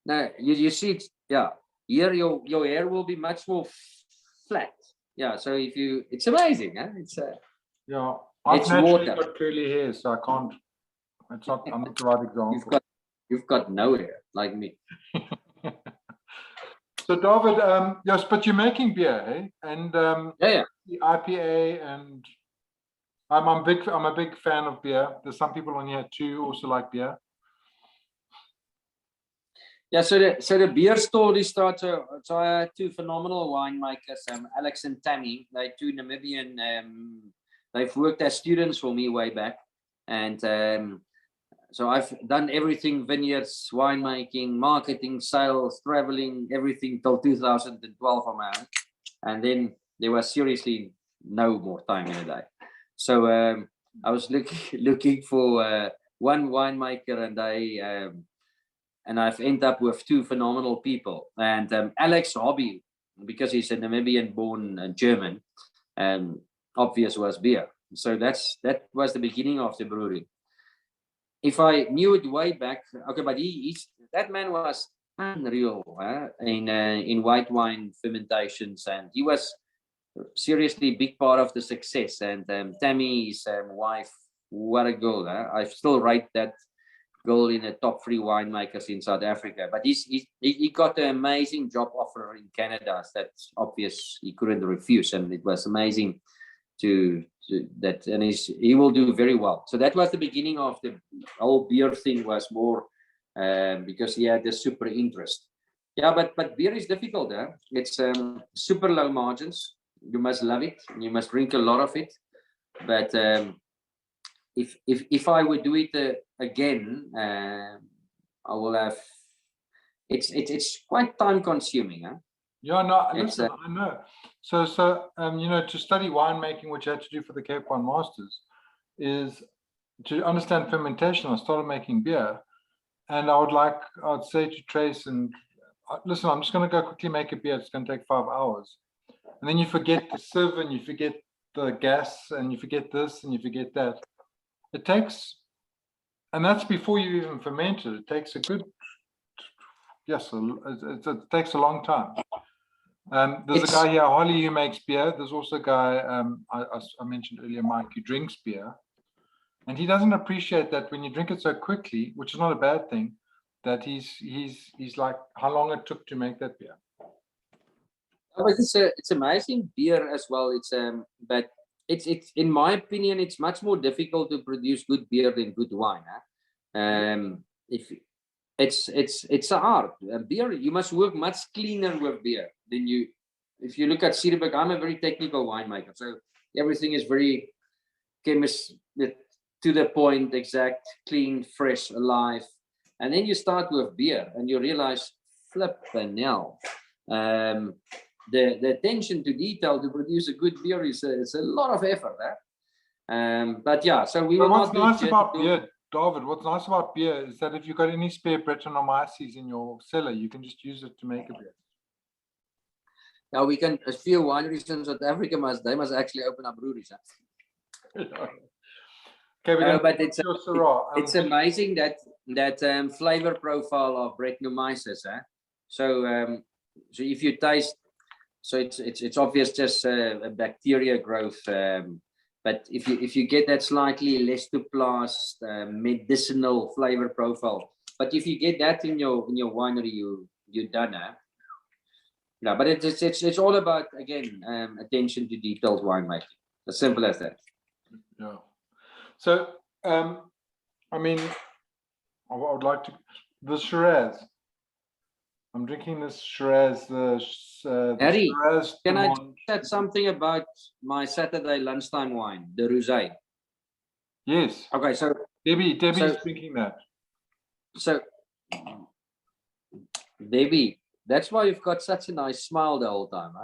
Now, you see it, yeah. Here, your hair will be much more flat. Yeah, so it's amazing. It's yeah, I've it's naturally water. got curly hair, so I can't. I'm not the right example. You've got no hair like me. So David, yes, but you're making beer, eh? And yeah. The IPA, and I'm a big fan of beer. There's some people on here too also like beer. Yeah, so the beer story starts. So I had two phenomenal winemakers, Alex and Tammy. They're two Namibian. They've worked as students for me way back, and so I've done everything: vineyards, winemaking, marketing, sales, traveling, everything till 2012 on my own. And then there was seriously no more time in a day. So I was looking for one winemaker, and I've ended up with two phenomenal people. And Alex hobby, because he's a Namibian-born German, obvious was beer. So that was the beginning of the brewery. If I knew it way back, okay, but that man was unreal in white wine fermentations, and he was seriously a big part of the success. And Tammy's wife, what a girl! I still rate that girl in the top 3 winemakers in South Africa. But he got an amazing job offer in Canada. That's obvious. He couldn't refuse, and it was amazing to that. And he will do very well. So that was the beginning of the whole beer thing. Was more because he had this super interest. Yeah, but beer is difficult. It's super low margins. You must love it. You must drink a lot of it. But if I would do it again, I will have. It's quite time consuming. Yeah, no, listen, I know. So to study winemaking, which I had to do for the Cape Wine Masters, is to understand fermentation. I started making beer, and I'd say to Trace, and listen, I'm just going to go quickly make a beer. It's going to take 5 hours, and then you forget the sieve, and you forget the gas, and you forget this, and you forget that. It takes, and that's before you even ferment it. It takes it takes a long time. There's a guy here, Holly, who makes beer. There's also a guy I mentioned earlier, Mike, who drinks beer, and he doesn't appreciate that when you drink it so quickly, which is not a bad thing. That he's like how long it took to make that beer. But it's amazing beer as well. But it's in my opinion, it's much more difficult to produce good beer than good wine. If it's an art. Beer, you must work much cleaner with beer than you. If you look at Cederberg, I'm a very technical winemaker, so everything is very to the point, exact, clean, fresh, alive. And then you start with beer, and you realize, flippin' hell. The attention to detail to produce a good beer is a lot of effort. But yeah, so we will what's not nice about beer, David, what's nice about beer is that if you've got any spare Brettanomyces in your cellar, you can just use it to make a beer. Now we can, a few wineries in South Africa must actually open up breweries. Okay, but it's amazing that flavor profile of Brettanomyces. So if you taste, So it's obvious just a bacteria growth. But if you get that slightly less to blast medicinal flavor profile, but if you get that in your winery, you're done. No, but it's all about, again, attention to detailed winemaking. As simple as that. Yeah. So I mean, I would like to the Shiraz. I'm drinking this Shiraz. Harry, Shiraz can I say something about my Saturday lunchtime wine, the rosé? Yes. Okay, so Debbie's drinking that. So, Debbie, that's why you've got such a nice smile the whole time,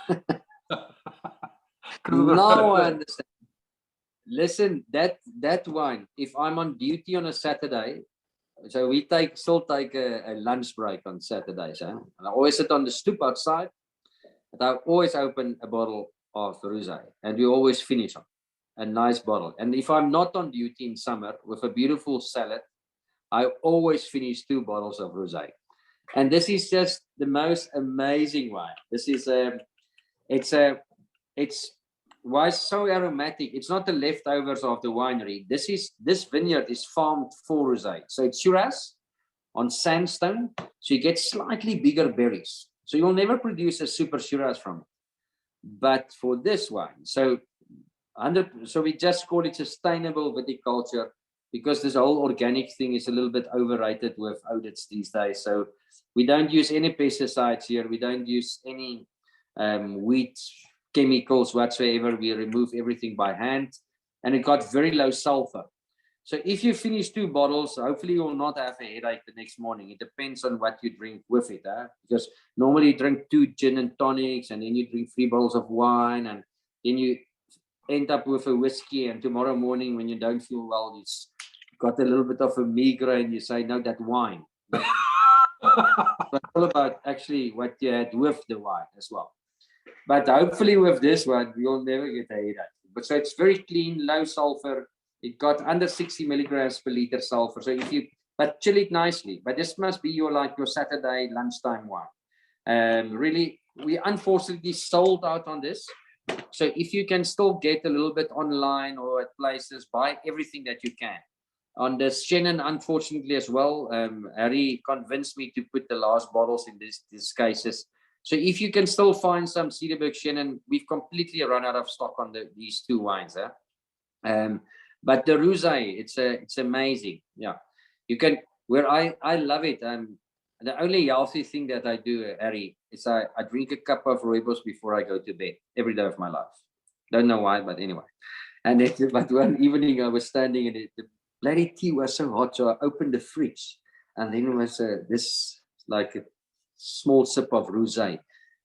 huh? No, I understand. Listen, that wine, if I'm on duty on a Saturday, so we still take a lunch break on Saturdays, huh? And I always sit on the stoop outside, but I always open a bottle of rosé, and we always finish on a nice bottle. And if I'm not on duty in summer with a beautiful salad, I always finish 2 bottles of rosé. And this is just the most amazing wine. This is it's why it's so aromatic. It's not the leftovers of the winery. This vineyard is farmed for rosé. So it's Shiraz on sandstone. So you get slightly bigger berries. So you'll never produce a super Shiraz from it. But for this wine, so we just call it sustainable viticulture, because this whole organic thing is a little bit overrated with audits these days. So we don't use any pesticides here. We don't use any wheat chemicals whatsoever. We remove everything by hand, and it got very low sulfur. So if you finish 2 bottles, hopefully you will not have a headache the next morning. It depends on what you drink with it, because normally you drink 2 gin and tonics, and then you drink 3 bottles of wine, and then you end up with a whiskey, and tomorrow morning when you don't feel well, you got a little bit of a migraine, you say, no, that wine. But it's all about actually what you had with the wine as well. But hopefully with this one, you'll never get a headache. But so it's very clean, low sulfur. It got under 60 milligrams per liter sulfur. So but chill it nicely. But this must be your Saturday lunchtime wine. Really, we unfortunately sold out on this. So if you can still get a little bit online or at places, buy everything that you can. On the Chenin, unfortunately as well, Harry convinced me to put the last bottles in these cases. So if you can still find some Cederberg Chenin, we've completely run out of stock on these 2 wines. But the rosé, it's amazing. Yeah, you can. Where I love it. The only healthy thing that I do, Harry, is I drink a cup of rooibos before I go to bed every day of my life. Don't know why, but anyway. But one evening I was standing and the bloody tea was so hot, so I opened the fridge, and then it was this like a small sip of rosé,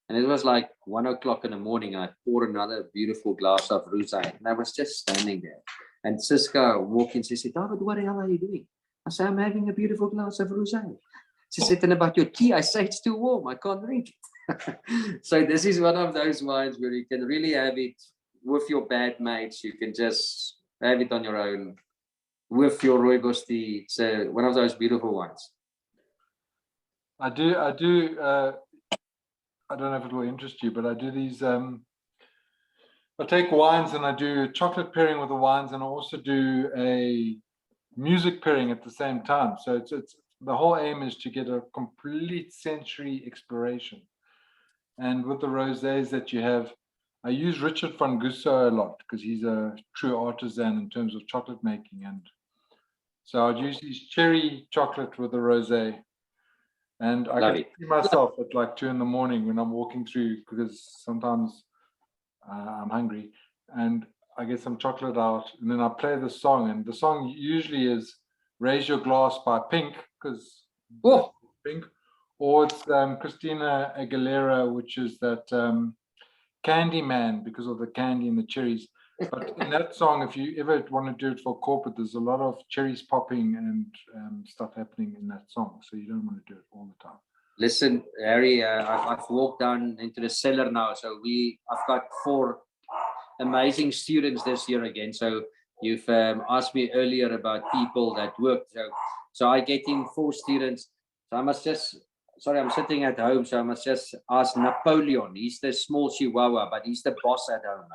and it was like 1 o'clock in the morning. I poured another beautiful glass of rosé, and I was just standing there. And Siska walked in. She said, "David, what the hell are you doing?" I said, "I'm having a beautiful glass of rosé." She said, "And about your tea?" I say, "It's too warm. I can't drink it." So this is one of those wines where you can really have it with your bad mates. You can just have it on your own with your rooibos tea. It's one of those beautiful wines. I do. I don't know if it will interest you, but I do these. I take wines and I do chocolate pairing with the wines, and I also do a music pairing at the same time. So it's the whole aim is to get a complete sensory exploration. And with the rosés that you have, I use Richard van Gusso a lot because he's a true artisan in terms of chocolate making. And so I'd use his cherry chocolate with the rosé. And I can see myself at like 2 a.m. when I'm walking through, because sometimes I'm hungry, and I get some chocolate out, and then I play the song. And the song usually is "Raise Your Glass" by Pink, because Pink, or it's Christina Aguilera, which is that Candy Man, because of the candy and the cherries. But in that song, if you ever want to do it for corporate, there's a lot of cherries popping and stuff happening in that song. So you don't want to do it all the time. Listen, Harry, I've walked down into the cellar now. So I've got 4 amazing students this year again. So you've asked me earlier about people that work. So I get in 4 students. So I must just sorry, I'm sitting at home, so I must just ask Napoleon. He's the small Chihuahua, but he's the boss at home.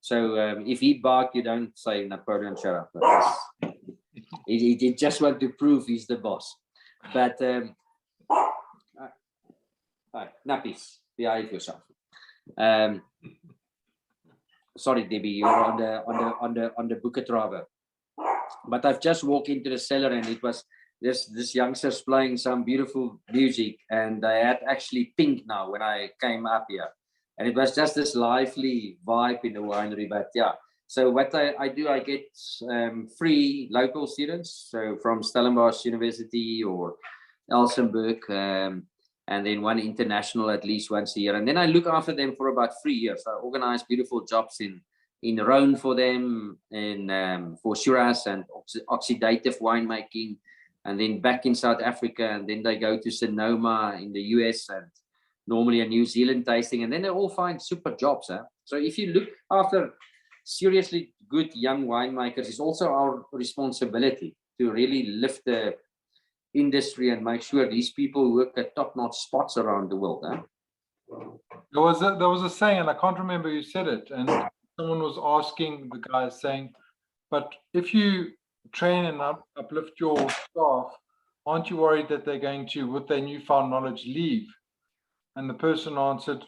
So if he barks, you don't say Napoleon, shut up. He just want to prove he's the boss. But nappies, behave yourself. Sorry, Debbie, you're on the Boeketrawe. But I've just walked into the cellar and it was this youngsters playing some beautiful music, and I had actually pink now when I came up here, and it was just this lively vibe in the winery. But yeah, so what I do, I get free local students, so from Stellenbosch University or Elsenburg, and then one international at least once a year, and then I look after them for about 3 years. I organize beautiful jobs in Rhone for them, in for Shiraz and oxidative winemaking, and then back in South Africa, and then they go to Sonoma in the US and normally a New Zealand tasting, and then they all find super jobs. So if you look after seriously good young winemakers, it's also our responsibility to really lift the industry and make sure these people work at top-notch spots around the world. There was a saying, and I can't remember who said it, and someone was asking the guys saying, but if you train and uplift your staff, aren't you worried that they're going to, with their newfound knowledge, leave? And the person answered,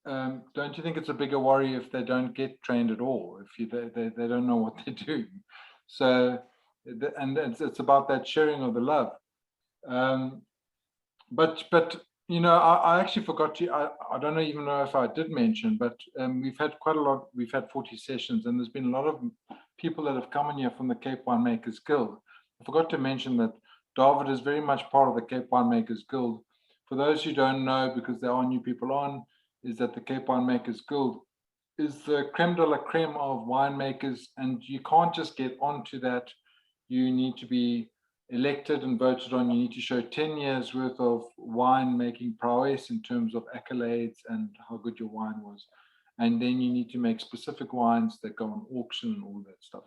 don't you think it's a bigger worry if they don't get trained at all, if they don't know what they're doing? So, and it's about that sharing of the love. But you know, I actually forgot to, I don't even know if I did mention, but we've had quite a lot, we've had 40 sessions, and there's been a lot of people that have come in here from the Cape Winemakers Guild. I forgot to mention that David is very much part of the Cape Winemakers Guild. For those who don't know, because there are new people on, is that the Cape Winemakers Guild is the creme de la creme of winemakers, and you can't just get onto that. You need to be elected and voted on. You need to show 10 years worth of wine making prowess in terms of accolades and how good your wine was. And then you need to make specific wines that go on auction and all that stuff.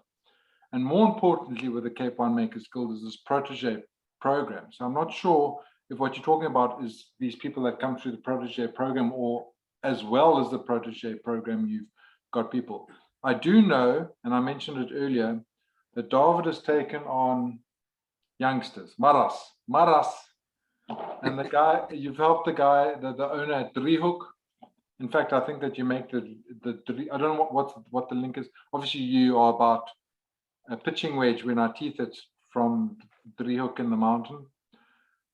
And more importantly, with the Cape Winemakers Guild is this protege program. So I'm not sure if what you're talking about is these people that come through the protege program, or as well as the protege program, you've got people. I do know, and I mentioned it earlier, that David has taken on youngsters, Maras, and the guy, you've helped the guy, the owner at Driehoek. In fact, I think that you make the I don't know what the link is. Obviously, you are about a pitching wedge when I teeth it from Driehoek in the mountain.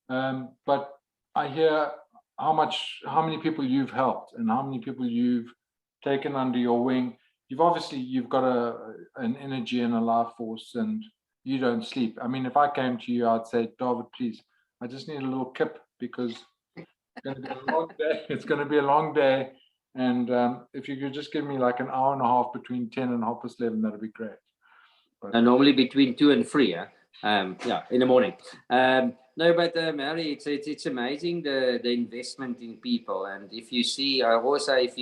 But I hear how many people you've helped and how many people you've taken under your wing. You've got an energy and a life force, and you don't sleep. I mean, if I came to you, I'd say, David, please, I just need a little kip, because it's going to be a long day. It's going to be a long day. And if you could just give me like an hour and a half between 10 and 11:30, that'd be great. But normally between 2 and 3, yeah, in the morning. No, but Mary, it's amazing the investment in people. And if you see, I always say, if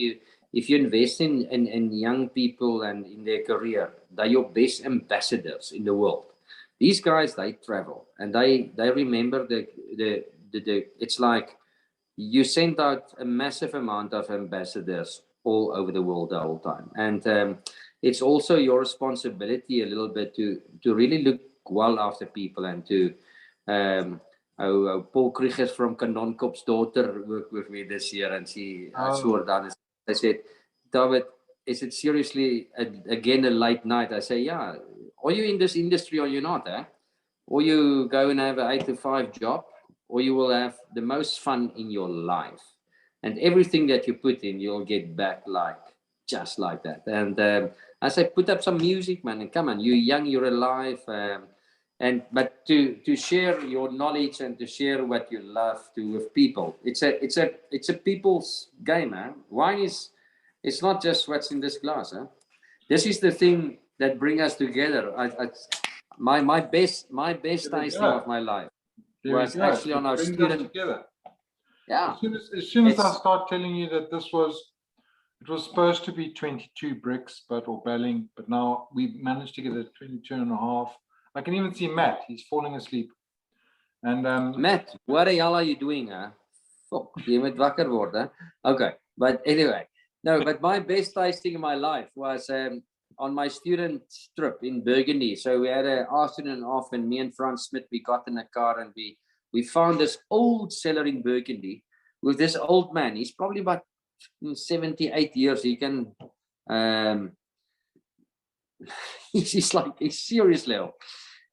you invest in young people and in their career, they're your best ambassadors in the world. These guys, they travel and they remember the it's like you send out a massive amount of ambassadors all over the world the whole time. And it's also your responsibility a little bit to really look well after people, and to Paul Kriegers from Kanonkop's daughter worked with me this year, and she swore down. I said, David, is it seriously again a late night? I say, yeah. Are you in this industry or you're not? Or you go and have an 8 to 5 job, or you will have the most fun in your life. And everything that you put in, you'll get back just like that. And I say, put up some music, man, and come on, you're young, you're alive. But to share your knowledge and to share what you love with people, it's a people's game. Wine it's not just what's in this glass. This is the thing that bring us together. My best tasting of my life was actually on our student. Yeah. As soon as I start telling you that it was supposed to be 22 bricks, or barreling, but now we managed to get it 22 and a half. I can even see Matt, he's falling asleep. And Matt, what the hell are you doing? Fuck, you moet wakker word, huh? Okay, but anyway, no, but my best tasting in my life was on my student trip in Burgundy. So we had an afternoon off, and me and Franz Smith, we got in a car and we found this old cellar in Burgundy with this old man. He's probably about 78 years. He can, he's seriously old.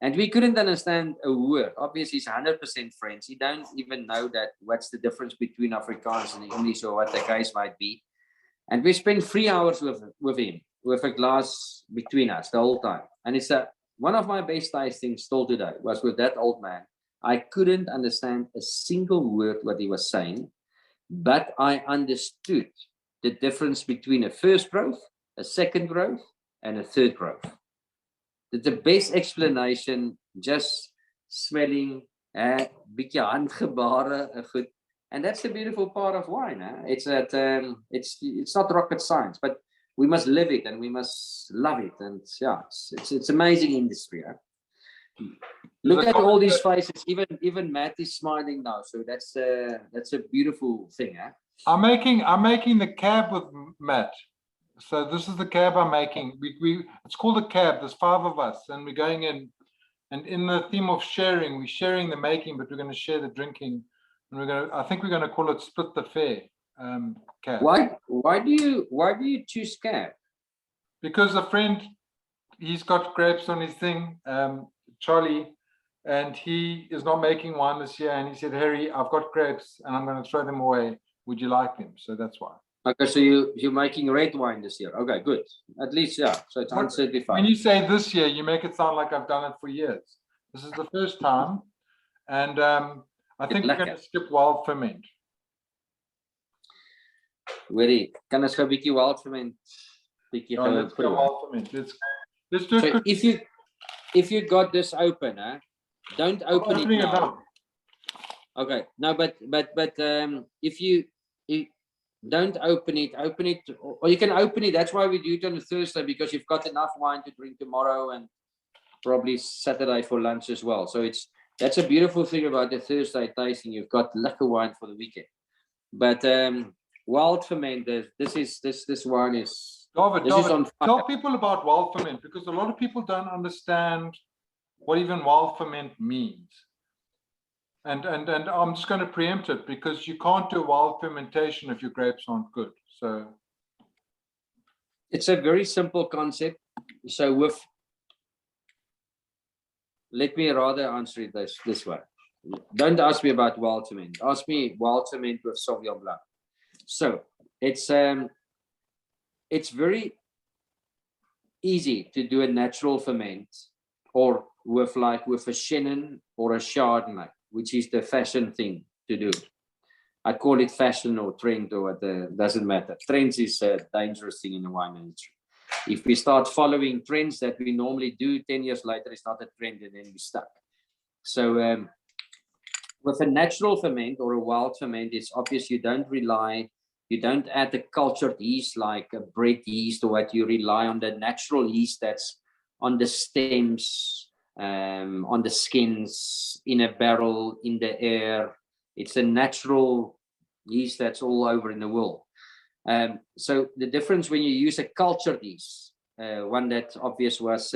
And we couldn't understand a word. Obviously, he's 100% French. He don't even know that what's the difference between Afrikaans and English or what the case might be. And we spent 3 hours with him, with a glass between us the whole time. And it's one of my best tastings still today was with that old man. I couldn't understand a single word what he was saying, but I understood the difference between a first growth, a second growth, and a third growth. The best explanation, just smelling, bietjie handgebare, goed. And that's the beautiful part of wine. It's that it's not rocket science, but we must live it and we must love it. And yeah, it's amazing industry. Look at all these faces. Even Matt is smiling now, so that's a beautiful thing. I'm making the cab with Matt. So this is the cab I'm making. It's called a cab. There's 5 of us, and we're going in. And in the theme of sharing, we're sharing the making, but we're going to share the drinking. And I think we're going to call it split the fare. Cab. Why do you choose cab? Because a friend, he's got grapes on his thing, Charlie, and he is not making wine this year. And he said, Harry, I've got grapes, and I'm going to throw them away. Would you like them? So that's why. Okay, so you're making red wine this year. Okay, good. At least, yeah. So it's uncertified. When you say this year, you make it sound like I've done it for years. This is the first time, and I think we're going to skip wild ferment. Hoorie, kan ons gou 'n bietjie wild ferment? Let's go wild ferment. Let's do it. So if you got this open, don't open it now. Okay, no, but if you don't open it, or you can open it. That's why we do it on a Thursday, because you've got enough wine to drink tomorrow and probably Saturday for lunch as well. So that's a beautiful thing about the Thursday tasting. You've got liquor wine for the weekend. But wild ferment, this wine is. David, tell people about wild ferment, because a lot of people don't understand what even wild ferment means. And I'm just going to preempt it, because you can't do wild fermentation if your grapes aren't good. So it's a very simple concept. So let me rather answer it this way. Don't ask me about wild ferment. Ask me wild ferment with Sauvignon Blanc. So it's very easy to do a natural ferment, or with a Chenin or a Chardonnay, which is the fashion thing to do. I call it fashion or trend or what, doesn't matter. Trends is a dangerous thing in the wine industry. If we start following trends that we normally do, 10 years later, it's not a trend, and then we're stuck. So with a natural ferment or a wild ferment, it's obvious you don't add a cultured yeast like a bread yeast or what. You rely on the natural yeast that's on the stems, on the skins, in a barrel, in the air. It's a natural yeast that's all over in the world. So the difference when you use a cultured yeast, one that obvious was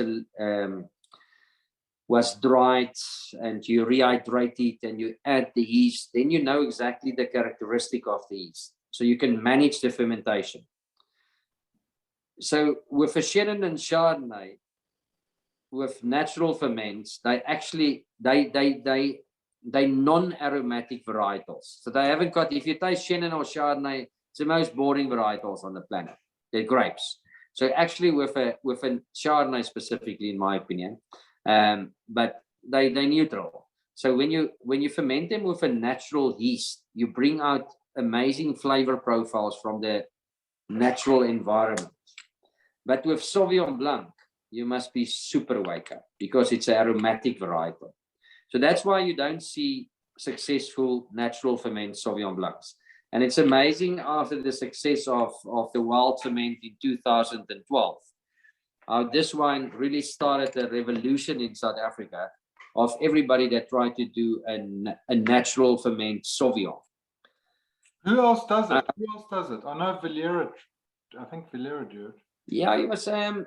dried, and you rehydrate it and you add the yeast, then you know exactly the characteristic of the yeast. So you can manage the fermentation. So with a Chenin and Chardonnay, with natural ferments, they non-aromatic varietals. So they haven't got, if you taste Chenin or Chardonnay, it's the most boring varietals on the planet. They're grapes. So actually with a Chardonnay specifically, in my opinion, but they're neutral. So when you ferment them with a natural yeast, you bring out amazing flavor profiles from the natural environment. But with Sauvignon Blanc, you must be super wake up, because it's an aromatic varietal. So that's why you don't see successful natural ferment Sauvignon Blancs. And it's amazing, after the success of the wild ferment in 2012, this wine really started a revolution in South Africa of everybody that tried to do a natural ferment Sauvignon. Who else does it? Who else does it? I know Valera. I think Valera do it. Yeah, he was. And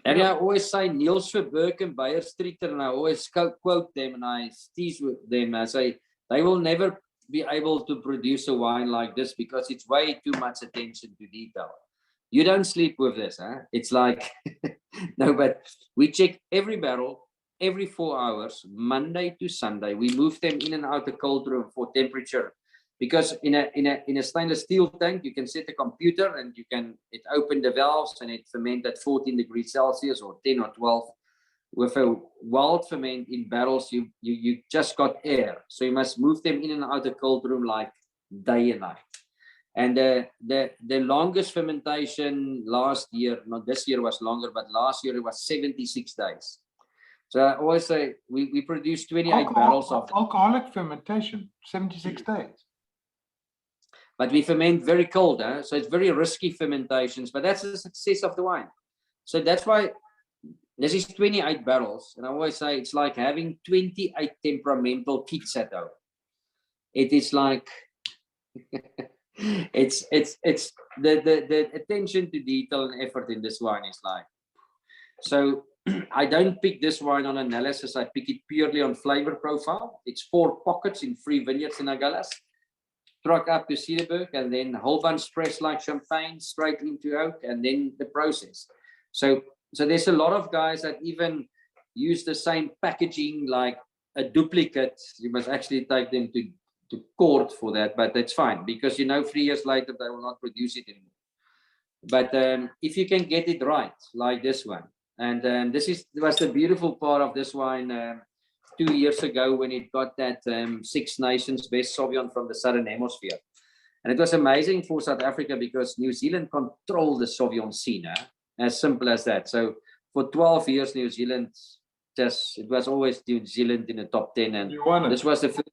I always say Niels Verburg and Beyer Streeter, and I always quote them and I tease with them. I say they will never be able to produce a wine like this because it's way too much attention to detail. You don't sleep with this, huh? It's like no, but we check every barrel every 4 hours, Monday to Sunday. We move them in and out the cold room for temperature. Because in a stainless steel tank, you can set a computer and it open the valves and it ferment at 14 degrees Celsius or 10 or 12. With a wild ferment in barrels, you just got air. So you must move them in and out the cold room like day and night. And the longest fermentation last year, not this year was longer, but last year it was 76 days. So I always say we produce 28 barrels of alcoholic fermentation, 76 days. But we ferment very cold, huh? So it's very risky fermentations, but that's the success of the wine. So that's why this is 28 barrels. And I always say it's like having 28 temperamental kids at home. It is like, it's the attention to detail and effort in this wine is like, so I don't pick this wine on analysis. I pick it purely on flavor profile. It's 4 pockets in 3 vineyards in Agalas. Truck up to Cederberg and then a whole bunch pressed like champagne straight into oak and then the process. So there's a lot of guys that even use the same packaging like a duplicate. You must actually take them to court for that, but that's fine because 3 years later they will not produce it anymore. But if you can get it right, like this one, and this was the beautiful part of this wine. 2 years ago when it got that 6 Nations Best Sauvignon from the Southern Hemisphere. And it was amazing for South Africa because New Zealand controlled the Sauvignon scene, as simple as that. So for 12 years, New Zealand it was always New Zealand in the top 10. And this was the first,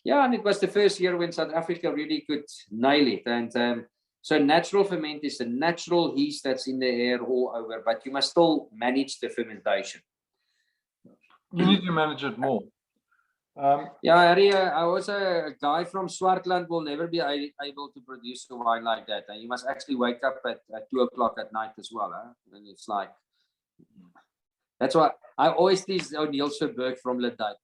and it was the first year when South Africa really could nail it. And so natural ferment is the natural yeast that's in the air all over, but you must still manage the fermentation. You need to manage it more. Harry, I was a guy from Swartland will never be able to produce a wine like that. And you must actually wake up at 2 o'clock at night as well. And it's like, that's why I always tease Niels Verburg from Ledite.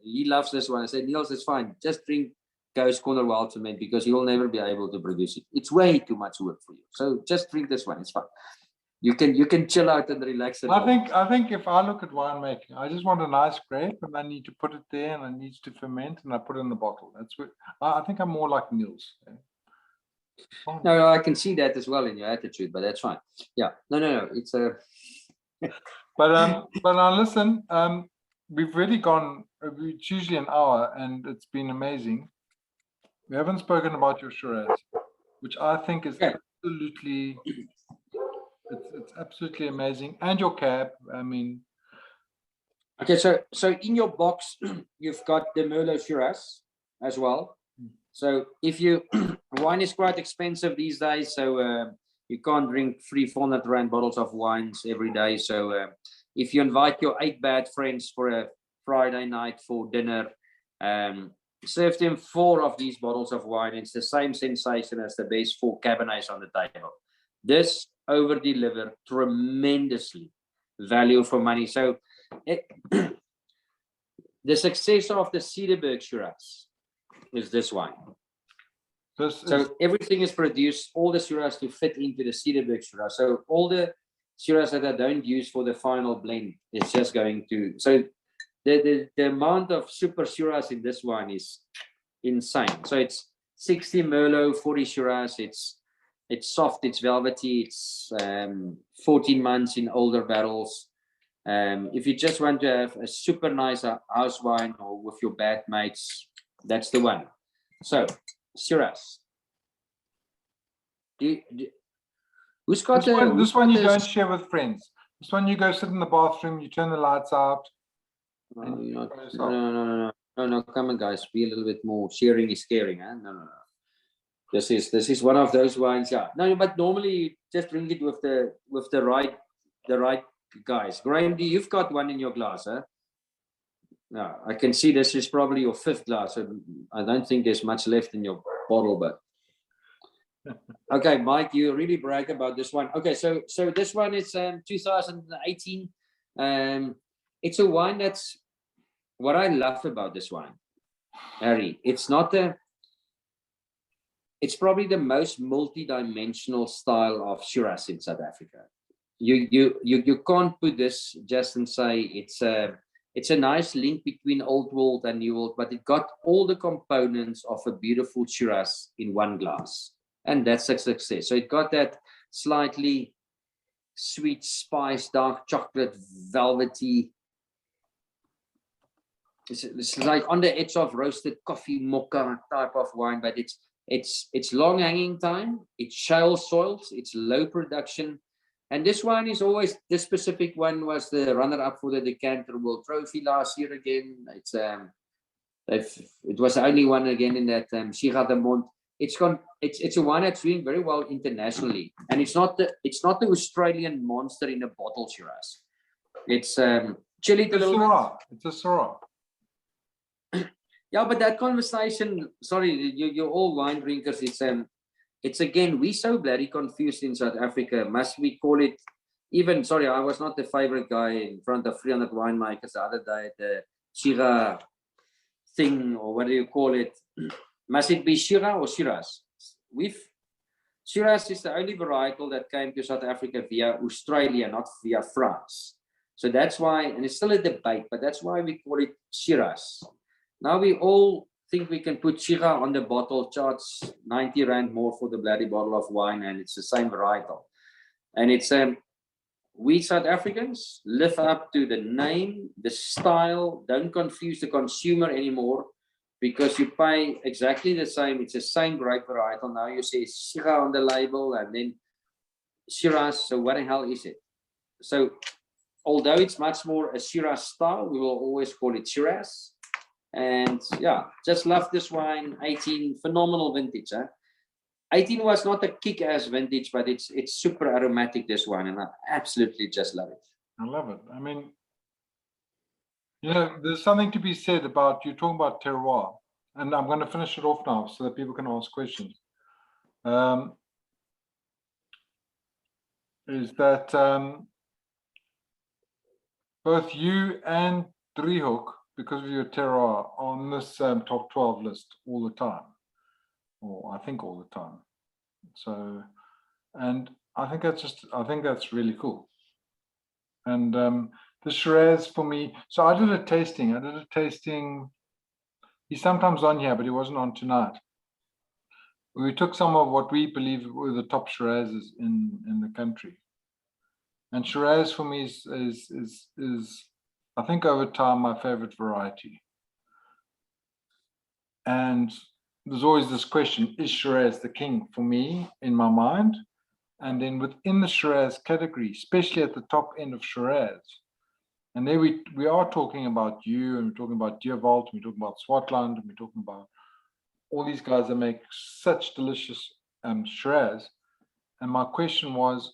He loves this one. I said, Niels, it's fine. Just drink Ghost Corner Wild Ferment because you will never be able to produce it. It's way too much work for you. So just drink this one. It's fine. You can chill out and relax. I think if I look at winemaking, I just want a nice grape and I need to put it there and it needs to ferment and I put it in the bottle. That's what I think. I'm more like Niels. Oh. No, I can see that as well in your attitude, but that's fine. Yeah, no. It's a. but now listen. We've already gone. It's usually an hour, and it's been amazing. We haven't spoken about your Shiraz, which I think is absolutely. It's absolutely amazing, and your cab. I mean, okay. So in your box, you've got the Merlot Shiraz as well. So if wine is quite expensive these days, so you can't drink 300-400 rand bottles of wines every day. So if you invite your 8 bad friends for a Friday night for dinner, serve them 4 of these bottles of wine. It's the same sensation as the best 4 Cabernets on the table. This over-deliver tremendously value for money. So the success of the Cederberg Shiraz is this wine. So everything is produced, all the Shiraz to fit into the Cederberg Shiraz. So all the Shiraz that I don't use for the final blend, it's just going to. So the amount of super Shiraz in this wine is insane. So it's 60 Merlot, 40 Shiraz. It's soft, it's velvety, it's 14 months in older barrels. If you just want to have a super nice house wine or with your bad mates, that's the one. So, Shiraz. Who's got this one you don't share with friends. This one you go sit in the bathroom, you turn the lights out. No, come on, guys. Be a little bit more. Sharing is caring, huh? No. This is one of those wines, yeah. No, but normally you just drink it with the right guys. Graham, you've got one in your glass, huh? No, I can see this is probably your 5th glass. So I don't think there's much left in your bottle, but okay, Mike, you really brag about this one. Okay, so this one is 2018. It's a wine that's what I love about this wine, Harry. It's probably the most multi-dimensional style of Shiraz in South Africa. You can't put this just and say it's a nice link between old world and new world, but it got all the components of a beautiful Shiraz in one glass. And that's a success. So it got that slightly sweet spice, dark chocolate, velvety. It's like on the edge of roasted coffee mocha type of wine, but it's long hanging time. It's shale soils. It's low production. And this one is always, this specific one was the runner-up for the Decanter World Trophy last year again. It was the only one again in that Shiraz de Mont. It's a wine that's doing very well internationally, and it's not the Australian monster in a bottle Shiraz. It's chilly a little bit. It's a Syrah. Yeah, but that conversation. Sorry, you're all wine drinkers. It's again, we so bloody confused in South Africa. Must we call it even? Sorry, I was not the favorite guy in front of 300 winemakers the other day at the Shiraz thing, or what do you call it? Must it be Shiraz or Shiraz? Shiraz is the only varietal that came to South Africa via Australia, not via France. So that's why, and it's still a debate, but that's why we call it Shiraz. Now we all think we can put Shiraz on the bottle, charge 90 Rand more for the bloody bottle of wine, and it's the same varietal. And it's we South Africans live up to the name, the style, don't confuse the consumer anymore. Because you pay exactly the same, it's the same grape varietal. Now you say Shiraz on the label and then Shiraz, so what the hell is it? So although it's much more a Shiraz style, we will always call it Shiraz. And yeah, just love this wine. 18, phenomenal vintage. 18 was not a kick-ass vintage, but it's super aromatic, this one, and I absolutely just love it. I love it. I mean, you know, there's something to be said about, you're talking about terroir, and I'm going to finish it off now so that people can ask questions. Is that both you and Driehoek, because of your terroir, are on this top 12 list all the time, or I think all the time. So, and I think that's really cool. And the Shiraz for me, so I did a tasting. He's sometimes on here, but he wasn't on tonight. We took some of what we believe were the top Shirazes in the country. And Shiraz for me is I think over time my favorite variety. And there's always this question, is Shiraz the king for me in my mind? And then within the Shiraz category, especially at the top end of Shiraz, and there we are talking about you, and we're talking about Nieuwoudt, and we're talking about Swartland, and we're talking about all these guys that make such delicious Shiraz. And my question was,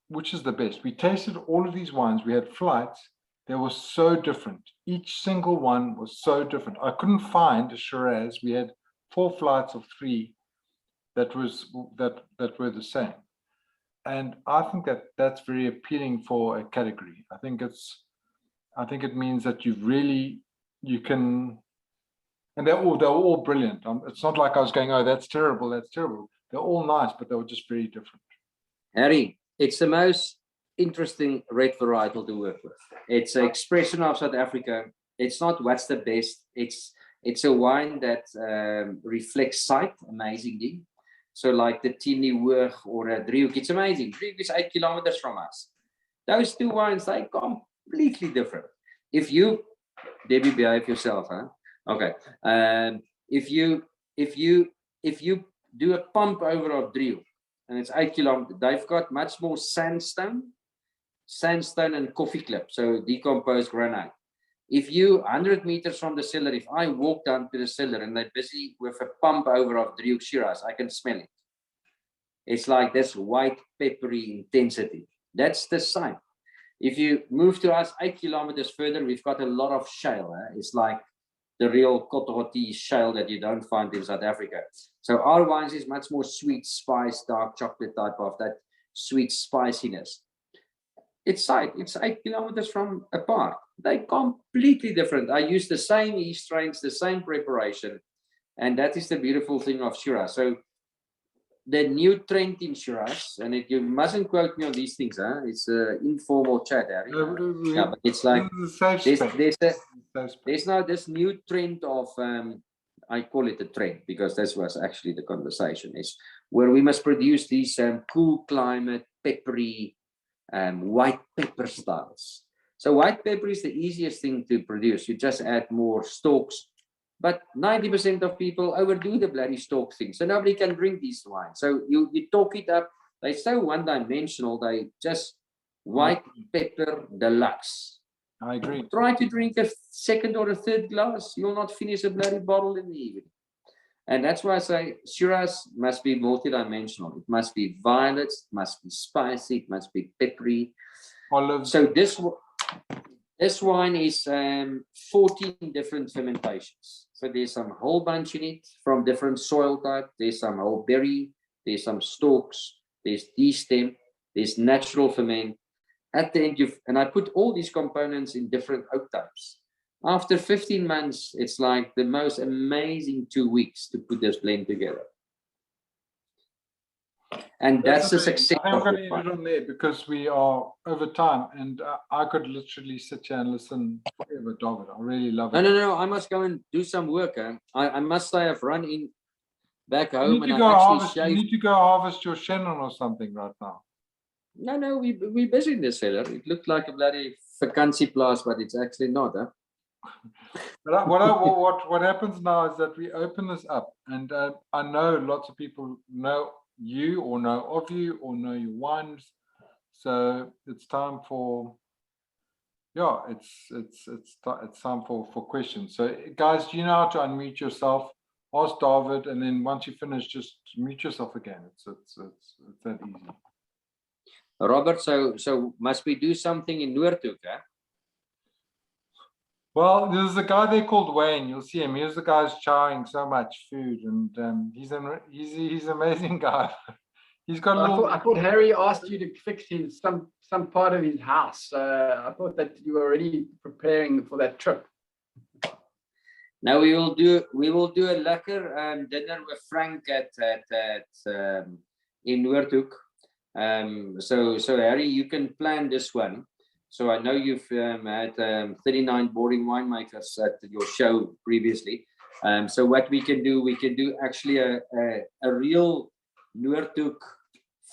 which is the best? We tasted all of these wines. We had flights. They were so different. Each single one was so different. I couldn't find a Shiraz. We had 4 flights of 3 that were the same. And I think that's very appealing for a category. I think it means that you can, and they're all brilliant. It's not like I was going, oh, that's terrible. They're all nice, but they were just very different. Harry, it's the most interesting red varietal to work with. It's an expression of South Africa. It's not what's the best. It's a wine that reflects sight amazingly. So like the Nieuwoudt or a Driehoek, it's amazing. Driehoek is 8 kilometers from us. Those 2 wines, they're completely different. If you, Debbie, behave yourself, huh? Okay. If you do a pump over of Driehoek, and it's 8 kilometers, they've got much more sandstone and coffee clip, so decomposed granite. If you 100 meters from the cellar, if I walk down to the cellar and they're busy with a pump over of Driehoek Shiraz, I can smell it. It's like this white peppery intensity. That's the sign. If you move to us 8 kilometers further, we've got a lot of shale. It's like the real Cotorouche shale that you don't find in South Africa. So our wines is much more sweet, spice, dark chocolate type of that sweet spiciness. It's 8 kilometers from apart. They're completely different. I use the same yeast strains, the same preparation, and that is the beautiful thing of Shiraz. So the new trend in Shiraz, and you mustn't quote me on these things, it's an informal chat, Harry. Yeah, but it's like there's now this new trend of I call it a trend because this was actually the conversation, is where we must produce these cool climate, peppery, white pepper styles. So white pepper is the easiest thing to produce. You just add more stalks, but 90% of people overdo the bloody stalk thing. So nobody can drink these wines. So you talk it up. They're so one-dimensional. They just white pepper deluxe. I agree. Try to drink a second or a third glass. You'll not finish a bloody bottle in the evening. And that's why I say Shiraz must be multidimensional. It must be violets, it must be spicy, it must be peppery. Olives. So this wine is 14 different fermentations. So there's some whole bunch in it from different soil type. There's some whole berry, there's some stalks, there's destem, there's natural ferment. At the end, and I put all these components in different oak types. After 15 months, it's like the most amazing 2 weeks to put this blend together. And that's the success. I'm going to end it on there because we are over time, and I could literally sit here and listen forever, David. I really love it. No. I must go and do some work. I must say I've run in back home. You need to go harvest your Chenin or something right now. No, we're busy in the cellar. It looked like a bloody vacancy place, but it's actually not. But what happens now is that we open this up, and I know lots of people know you or know of you or know your wines, so it's time for it's time for questions. So guys, do you know how to unmute yourself? Ask David, and then once you finish, just mute yourself again. It's that easy. Robert, so must we do something in Noordhoek? Well, there's a guy there called Wayne. You'll see him. He's the guy's chowing so much food, and he's an amazing guy. He's got a little. I thought Harry asked you to fix some part of his house. I thought that you were already preparing for that trip. Now we will do a lekker dinner with Frank at in Noordhoek. So Harry, you can plan this one. So I know you've had 39 boring winemakers at your show previously. So what we can do actually a real Noordhoek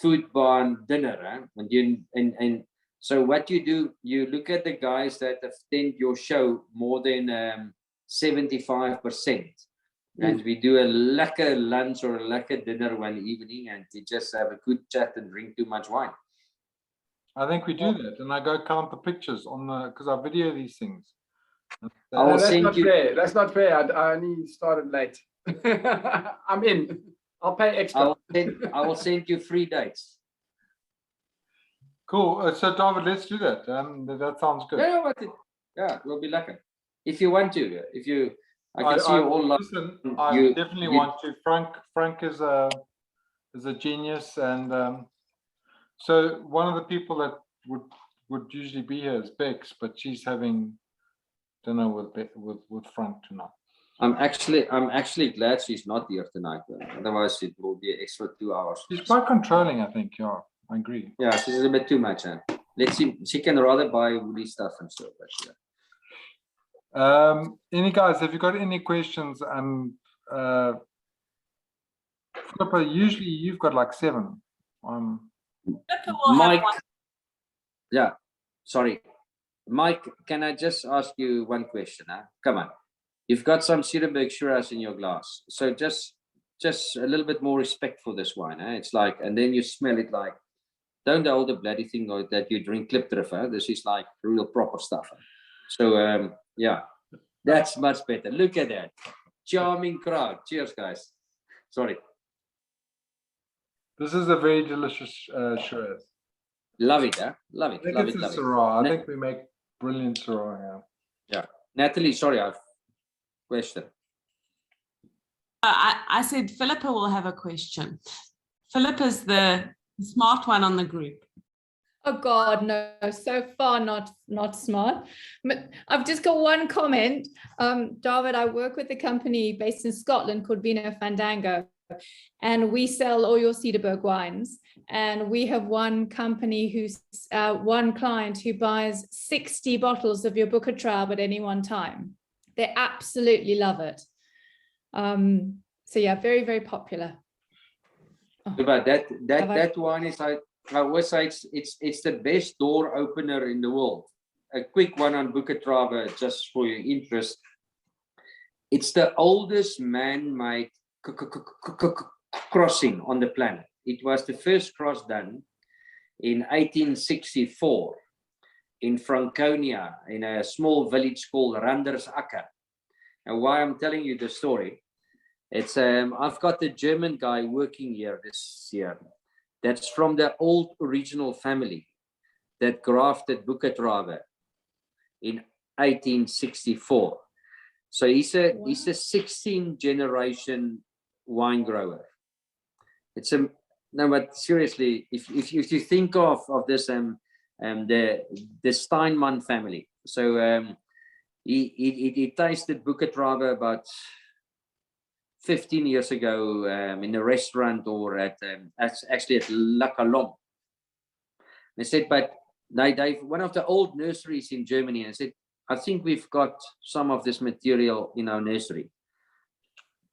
food barn dinner. And so what you do, you look at the guys that attend your show more than 75%. And we do a lekker lunch or a lekker dinner one evening, and we just have a good chat and drink too much wine. I think we do that, and I go count the pictures on because I video these things. That's not fair. I only started late. I'm in. I'll pay extra. I will send you 3 dates. Cool. So David, let's do that. That sounds good. Yeah, it will be lekker. If you want to, I can see you all. Listen, I definitely want to. Frank is a genius, and so one of the people that would usually be here is Bex, but she's having dinner with Frank tonight. I'm actually glad she's not here tonight. Otherwise, it will be an extra 2 hours. She's quite controlling, I think. Yeah, I agree. Yeah, she's a bit too much. Let's see. She can rather buy woolly stuff and stuff. But yeah. Any guys, have you got any questions? Philippa, usually you've got like 7. Mike, yeah, sorry. Mike, can I just ask you one question? Come on. You've got some Cederberg Shiraz in your glass. So just a little bit more respect for this wine. It's like, and then you smell it like, don't hold the bloody thing that you drink Kliptrif. This is like real proper stuff. So, yeah, that's much better. Look at that. Charming crowd. Cheers, guys. Sorry. This is a very delicious Shiraz. Love it, huh? Love it, I think love it's it, a love it. Syrah. I think we make brilliant Syrah here. Yeah. Natalie, sorry, I've question. I said Philippa will have a question. Philippa's the smart one on the group. Oh God, no, so far not smart. But I've just got one comment. David, I work with a company based in Scotland called Vino Fandango, and we sell all your Cederberg wines. And we have one company one client who buys 60 bottles of your Booker Traub at any one time. They absolutely love it. So yeah, very, very popular. Oh. But that wine is, I always say it's the best door opener in the world. A quick one on Booker Traub, just for your interest. It's the oldest man-made crossing on the planet. It was the first cross done in 1864 in Franconia, in a small village called Randersacker. And why I'm telling you the story, it's I've got a German guy working here this year that's from the old original family that grafted Booker Traub in 1864. So he's a 16th generation wine grower. It's a no, but seriously, if you think of this the Steinmann family, so he tasted Booker Traub about 15 years ago in a restaurant or at actually at La Colombe. They said, but they've one of the old nurseries in Germany, and I said, I think we've got some of this material in our nursery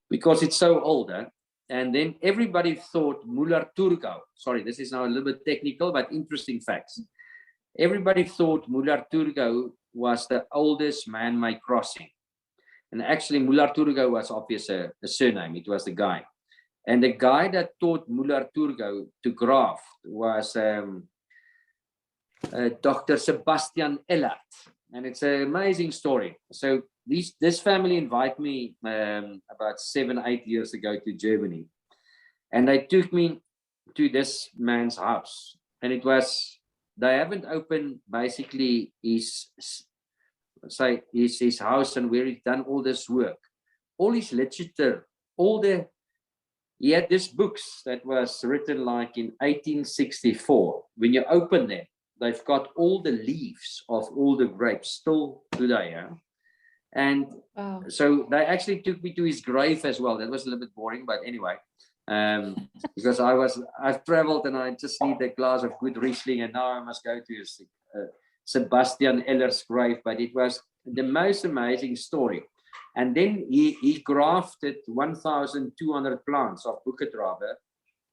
because it's so older. And then everybody thought Müller-Thurgau. Sorry, this is now a little bit technical, but interesting facts. Everybody thought Müller-Thurgau was the oldest man-made crossing. And actually, Müller-Thurgau was obviously a surname. It was the guy. And the guy that taught Müller-Thurgau to graft was Dr. Sebastian Ellert. And it's an amazing story. So this family invited me about 7-8 years ago to Germany. And they took me to this man's house. And it was, they haven't opened basically his house and where he's done all this work. All his literature, he had these books that was written like in 1864. When you open them, they've got all the leaves of all the grapes still today. Yeah? And wow. So they actually took me to his grave as well. That was a little bit boring, but anyway, because I've traveled and I just need a glass of good Riesling, and now I must go to Sebastian Eller's grave. But it was the most amazing story. And then he grafted 1,200 plants of Booker Traub,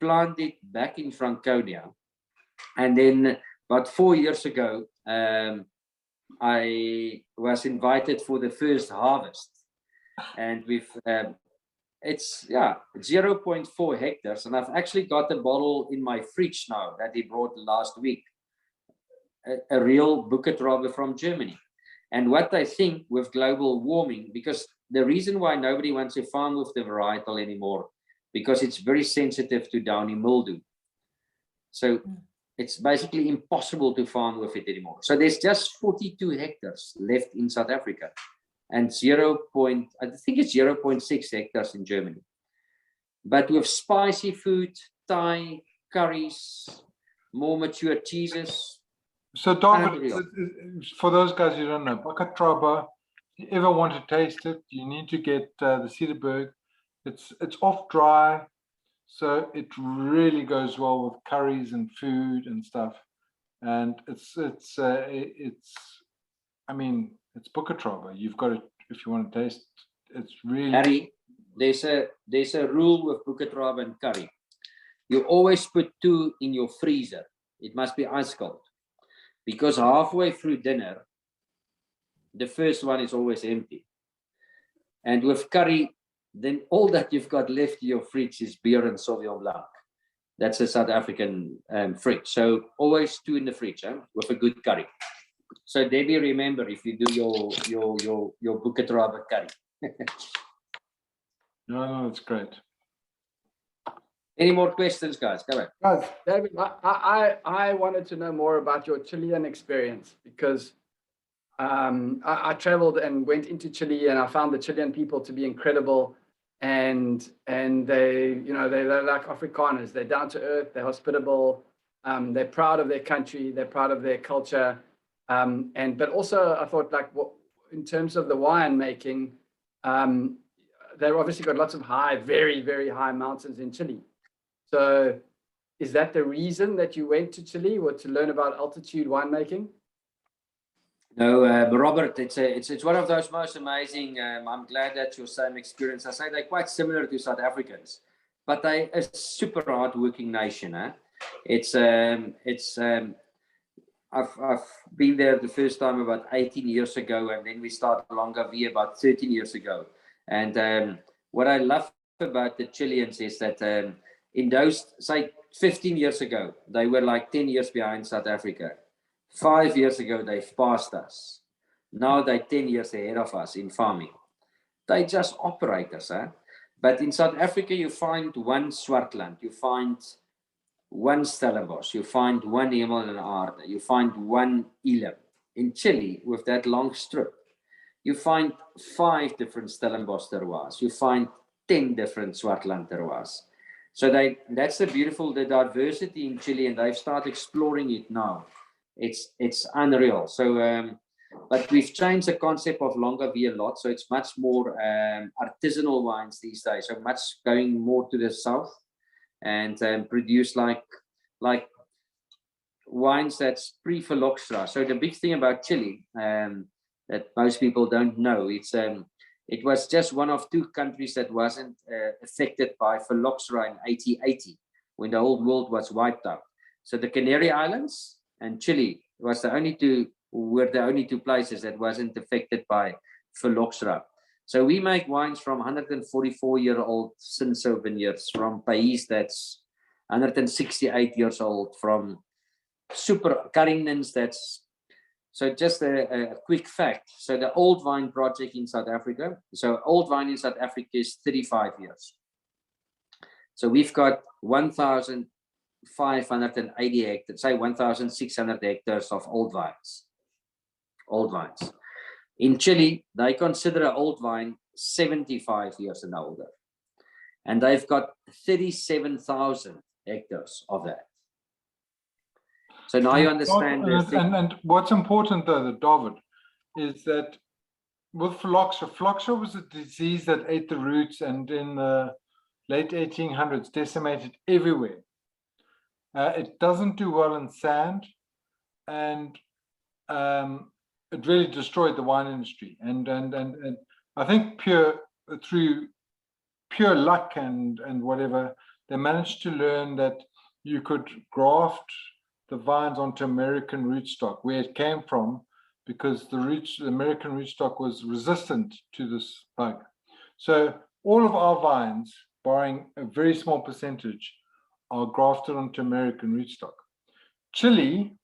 planted back in Franconia, and then about 4 years ago, I was invited for the first harvest, and it's 0.4 hectares, and I've actually got a bottle in my fridge now that he brought last week, a real Booker Traub from Germany. And what I think with global warming, because the reason why nobody wants to farm with the varietal anymore, because it's very sensitive to downy mildew. So it's basically impossible to farm with it anymore. So there's just 42 hectares left in South Africa, and I think it's 0.6 hectares in Germany. But with spicy food, Thai, curries, more mature cheeses. So David, for those guys who don't know, Booker Traub, if you ever want to taste it, you need to get the Cederberg. It's off dry. So it really goes well with curries and food and stuff, and it's Booker Traub. You've got it if you want to taste. It's really. Harry, there's a rule with Booker Traub and curry. You always put 2 in your freezer. It must be ice cold, because halfway through dinner, the first one is always empty, and with curry, then all that you've got left in your fridge is beer and Sauvignon Blanc. That's a South African fridge. So always 2 in the fridge with a good curry. So Debbie, remember, if you do your Booker Traub curry. No, it's great. Any more questions, guys? Come on. Guys, David, I wanted to know more about your Chilean experience because I traveled and went into Chile, and I found the Chilean people to be incredible, and they, you know, they're like Afrikaners. They're down to earth. They're hospitable. They're proud of their country. They're proud of their culture. But also, I thought, like, in terms of the wine making, they've obviously got lots of very, very high mountains in Chile. So, is that the reason that you went to Chile, or to learn about altitude winemaking? No, Robert, it's one of those most amazing. I'm glad that's your same experience. I say they're quite similar to South Africans, but they a super hard-working nation. I've been there the first time about 18 years ago, and then we started Longaví about 13 years ago. And what I love about the Chileans is that in those, say, 15 years ago, they were like 10 years behind South Africa. 5 years ago, they've passed us. Now they're 10 years ahead of us in farming. They just operate us. But in South Africa, you find one Swartland, you find one Stellenbosch, you find one Hemel en Aarde, you find one Elam. In Chile, with that long strip, you find 5 different Stellenbosch terroirs. You find 10 different Swartland terroirs. So that's the diversity in Chile, and they've started exploring it now. It's unreal. So, but we've changed the concept of Longaví a lot. So it's much more artisanal wines these days. So much going more to the south, and produce like wines that's pre-phylloxera. So the big thing about Chile that most people don't know, it was just one of 2 countries that wasn't affected by phylloxera in 1880, when the whole world was wiped out. So the Canary Islands and Chile were the only 2 places that wasn't affected by phylloxera. So we make wines from 144-year-old Cinsault vineyards, from Pays that's 168 years old, from super Carignans that's. So just a quick fact. So the Old Vine project in South Africa. So Old Vine in South Africa is 35 years. So we've got 1,580 hectares, say 1,600 hectares of old vines. Old vines. In Chile, they consider an old vine 75 years and older. And they've got 37,000 hectares of that. So now you understand. And what's important, though, David, is that with phylloxera was a disease that ate the roots, and in the late 1800s decimated everywhere. It doesn't do well in sand, and it really destroyed the wine industry. And I think through pure luck and whatever, they managed to learn that you could graft the vines onto American rootstock, where it came from, because the American rootstock was resistant to this bug. So all of our vines, barring a very small percentage, are grafted onto American rootstock. Chile,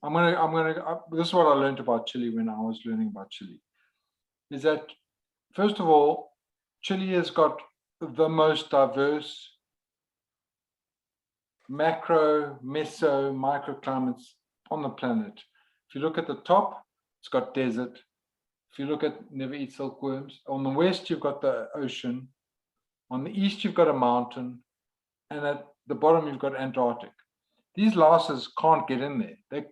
this is what I learned about Chile when I was learning about Chile, is that, first of all, Chile has got the most diverse macro, meso, microclimates on the planet. If you look at the top, it's got desert. If you look at never eat silkworms, on the west you've got the ocean, on the east you've got a mountain, and at the bottom you've got Antarctic. These lasses can't get in there. They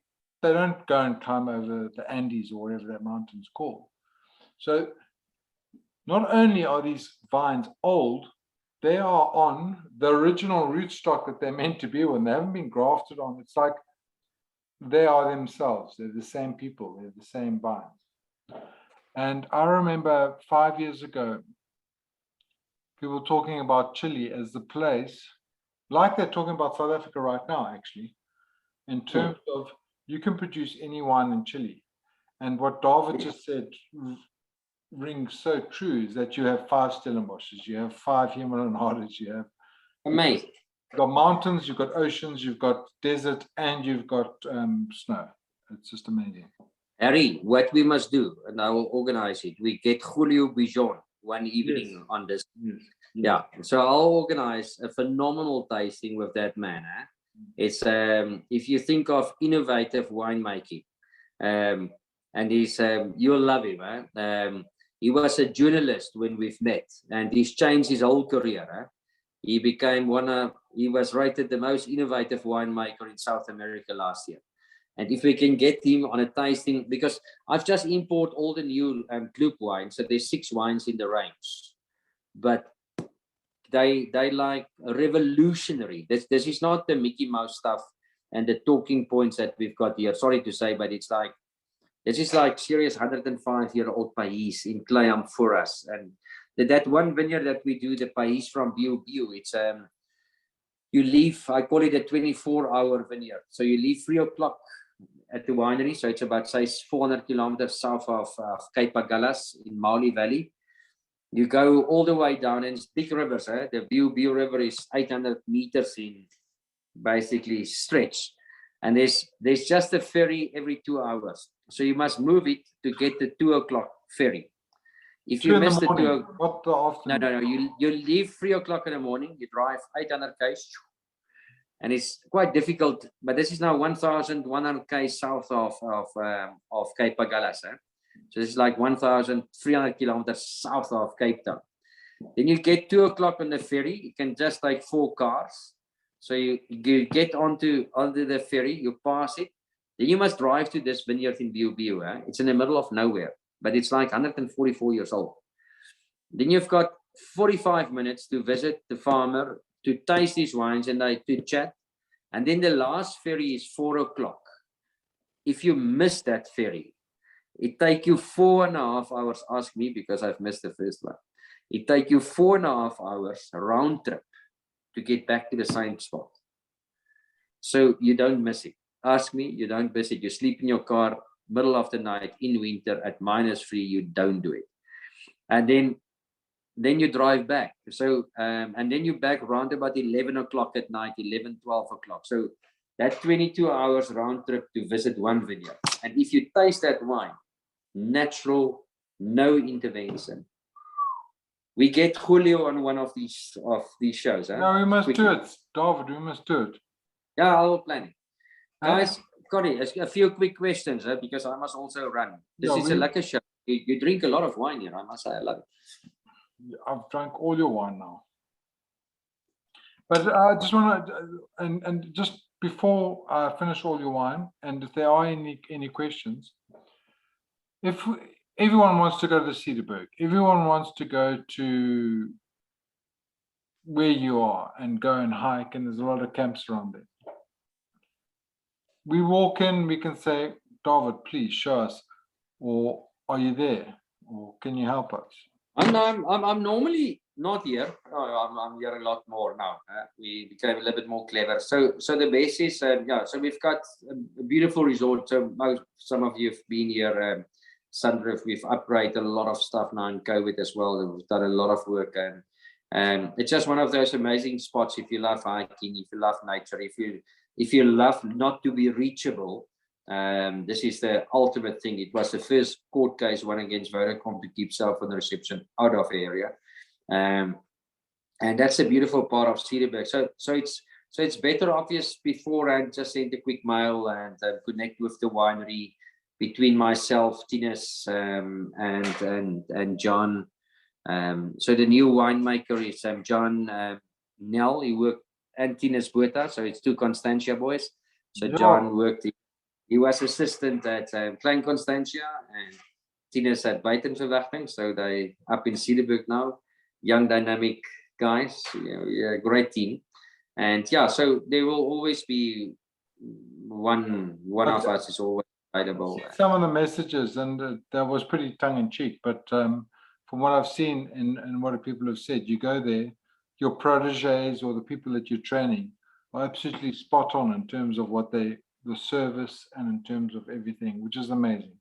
don't go and climb over the Andes or whatever that mountain's called. So not only are these vines old, they are on the original rootstock that they're meant to be on. They haven't been grafted on. It's like they are themselves. They're the same people. They're the same vines. And I remember 5 years ago, people talking about Chile as the place, like they're talking about South Africa right now, actually, in terms of you can produce any wine in Chile. And what David just said rings so true, is that you have 5 Stellenbosches, you have 5 Hemel en Aardes, you have amazing. You've got mountains, you've got oceans, you've got desert, and you've got snow. It's just amazing. Harry, what we must do, and I will organize it, we get Julio Bijon evening on this. Yes. Yeah, so I'll organize a phenomenal tasting with that man. It's if you think of innovative winemaking, and he's you'll love him. He was a journalist when we've met, and he's changed his whole career. He became he was rated the most innovative winemaker in South America last year. And if we can get him on a tasting, because I've just imported all the new Club wines, so there's 6 wines in the range, but they like revolutionary. This is not the Mickey Mouse stuff and the talking points that we've got here. Sorry to say, but it's like, this is like serious 105-year-old Pais in Clayam for us. And that one vineyard that we do, the Pais from Biu, it's you leave, I call it a 24-hour vineyard. So you leave 3 o'clock at the winery. So it's about, say, 400 kilometers south of Cape Agalas in Mauli Valley. You go all the way down, and it's big rivers. The Biu River is 800 meters in basically stretch. And there's just a ferry every 2 hours. So you must move it to get the 2 o'clock ferry. If you miss the 2 o'clock, no, you leave 3 o'clock in the morning, you drive 800 k's, and it's quite difficult. But this is now 1,100 k's south of Cape Agalas. So this is like 1,300 kilometers south of Cape Town. Then you get 2 o'clock on the ferry. You can just take 4 cars. So you get onto the ferry, you pass it. Then you must drive to this vineyard in Biu. It's in the middle of nowhere, but it's like 144 years old. Then you've got 45 minutes to visit the farmer, to taste his wines, and to chat. And then the last ferry is 4 o'clock. If you miss that ferry, it takes you 4.5 hours. Ask me, because I've missed the first one. It takes you 4.5 hours round trip to get back to the same spot. So you don't miss it. Ask me, you don't miss it. You sleep in your car middle of the night in winter at -3, you don't do it. And then you drive back. So and then you back around about 11 o'clock at night, 11, 12 o'clock. So that 22 hours round trip to visit one vineyard. And if you taste that wine, natural, no intervention. We get Julio on one of these shows. No, we must do it, David. We must do it. Yeah, I will plan it. Guys, Connie, a few quick questions, because I must also run. This is a lekker show. You drink a lot of wine here, I must say. I love it. I've drank all your wine now. But I just want to, and just before I finish all your wine, and if there are any questions, if everyone wants to go to the Cederberg, everyone wants to go to where you are and go and hike, and there's a lot of camps around there. We walk in, we can say, David, please show us, or are you there, or can you help us? I'm normally not here. I'm here a lot more now. We became a little bit more clever. So the base is, so we've got a beautiful resort. So some of you have been here. Sunroof, we've upgraded a lot of stuff now in COVID as well. And we've done a lot of work, and it's just one of those amazing spots. If you love hiking, if you love nature, if you love not to be reachable, this is the ultimate thing. It was the first court case won against Vodacom to keep cell phone reception out of the area, and that's a beautiful part of Cederberg. So it's better obvious beforehand. Just send a quick mail and connect with the winery. Between myself, Tinus, and John. So the new winemaker is John Nell. He worked, and Tinus Bota. So it's 2 Constantia boys. So John worked. He was assistant at Klein Constantia, and Tinus at Buitenverwachting. So they up in Cederberg now. Young, dynamic guys. Great team. And so there will always be one of us is always. Some of the messages, and that was pretty tongue-in-cheek, but from what I've seen and what people have said, you go there, your proteges or the people that you're training are absolutely spot on in terms of what the service and in terms of everything, which is amazing.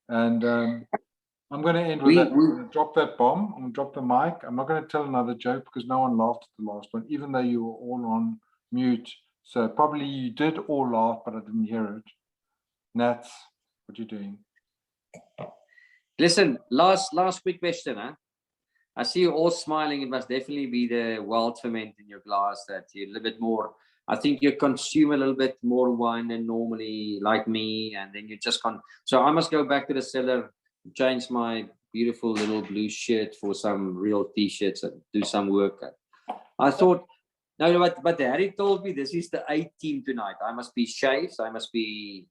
And I'm going to end with that. I'm going to drop that bomb. I'm going to drop the mic. I'm not going to tell another joke because no one laughed at the last one, even though you were all on mute. So probably you did all laugh, but I didn't hear it. Nats, what are you doing? Listen, last quick question. I see you all smiling. It must definitely be the wild ferment in your glass that you're a little bit more. I think you consume a little bit more wine than normally, like me, and then you just can't. So I must go back to the cellar, change my beautiful little blue shirt for some real t-shirts and do some work. I thought, no, but Harry told me this is the A team tonight. I must be shaved. I must be.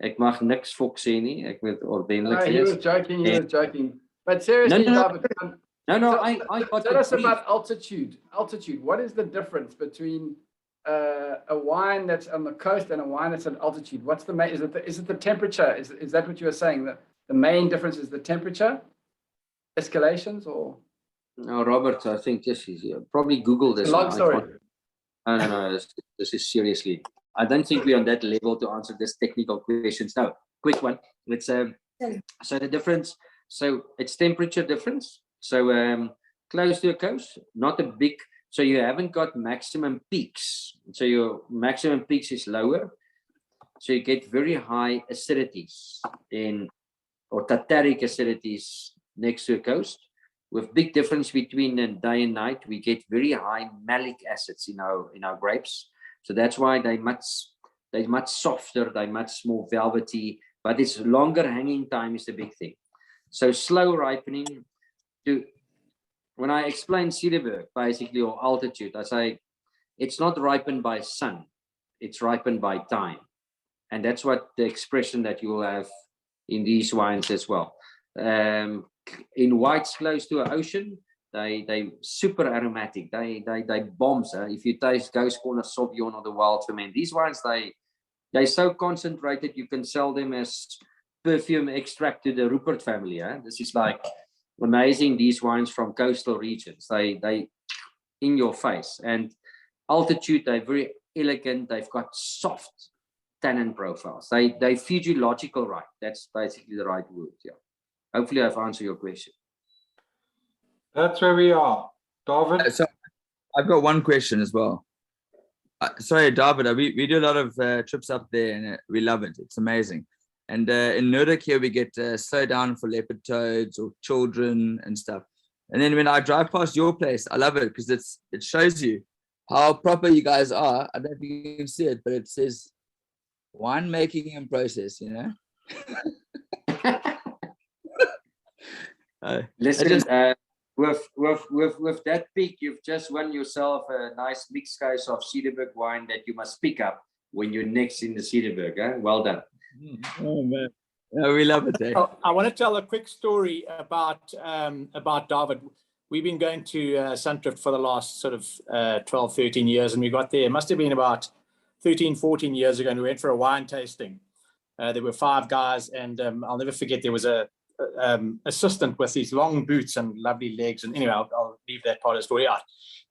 Ek mag niks fok sê nie. Ek moet ordentlik He was joking. He was joking. But seriously, David, I got tell us about altitude. Altitude. What is the difference between a wine that's on the coast and a wine that's at altitude? What's the main? Is it the temperature? Is that what you were saying? That the main difference is the temperature escalations, or? No, Robert, I think this is probably Google this. Long story. No. This is seriously. I don't think we're on that level to answer this technical questions. No, quick one. Let's so the difference. So it's temperature difference. So close to a coast, not a big. So you haven't got maximum peaks. So your maximum peaks is lower. So you get very high acidities or tartaric acidities next to a coast. With big difference between day and night, we get very high malic acids in our grapes. So that's why they're much softer, they're much more velvety, but it's longer hanging time is the big thing. So slow ripening. When I explain Cederberg, basically, or altitude, I say it's not ripened by sun, it's ripened by time. And that's what the expression that you will have in these wines as well. In whites close to an ocean, they super aromatic. They bombs. If you taste Ghost Corner Sauvignon or the Wild Ferment, these wines they're so concentrated you can sell them as perfume extract to the Rupert family. This is like amazing. These wines from coastal regions, they in your face. And altitude, they're very elegant. They've got soft tannin profiles. They physiological right. That's basically the right word. Yeah. Hopefully, I've answered your question. That's where we are, David. So I've got one question as well. Sorry, David, we do a lot of trips up there and we love it. It's amazing. And in Nuremberg here, we get slow down for leopard toads or children and stuff. And then when I drive past your place, I love it because it shows you how proper you guys are. I don't know if you can see it, but it says winemaking in process, you know? Listen, with that peak, you've just won yourself a nice mixed case of Cederberg wine that you must pick up when you're next in the Cederberg. Well done. Oh man, yeah, we love it. I want to tell a quick story about David. We've been going to Sandrift for the last sort of 12, 13 years, and we got there. It must have been about 13, 14 years ago, and we went for a wine tasting. There were 5 guys, and I'll never forget, there was a assistant with these long boots and lovely legs, and anyway, I'll leave that part of the story out.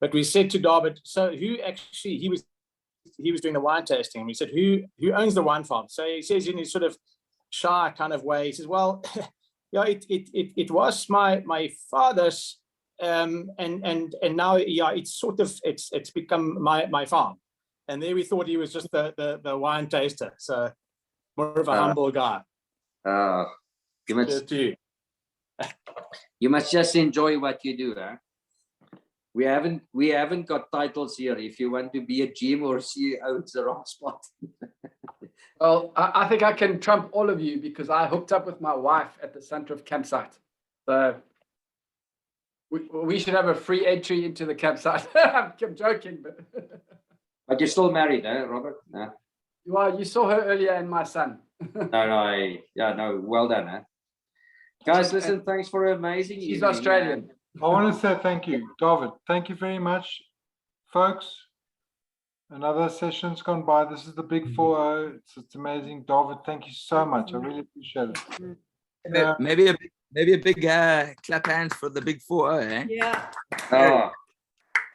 But we said to David, so who actually, he was doing the wine tasting, and we said, who owns the wine farm? So he says in his sort of shy kind of way, he says, well, yeah, it was my father's, and now, yeah, it's sort of it's become my farm. And there we thought he was just the wine taster, so more of a humble guy. You must just enjoy what you do. We haven't got titles here. If you want to be a GM or a CEO, it's the wrong spot. Well, I think I can trump all of you because I hooked up with my wife at the Sandrift campsite. So we should have a free entry into the campsite. I'm joking, but you're still married, Robert? No. You saw her earlier and my son. No, well done, Guys, listen, thanks for an amazing She's evening. Australian. I want to say thank you, David. Thank you very much, folks. Another session's gone by. This is the Big 4-0. It's amazing, David. Thank you so much. I really appreciate it. Maybe a big clap hands for the Big 4-0, eh? Yeah. Oh,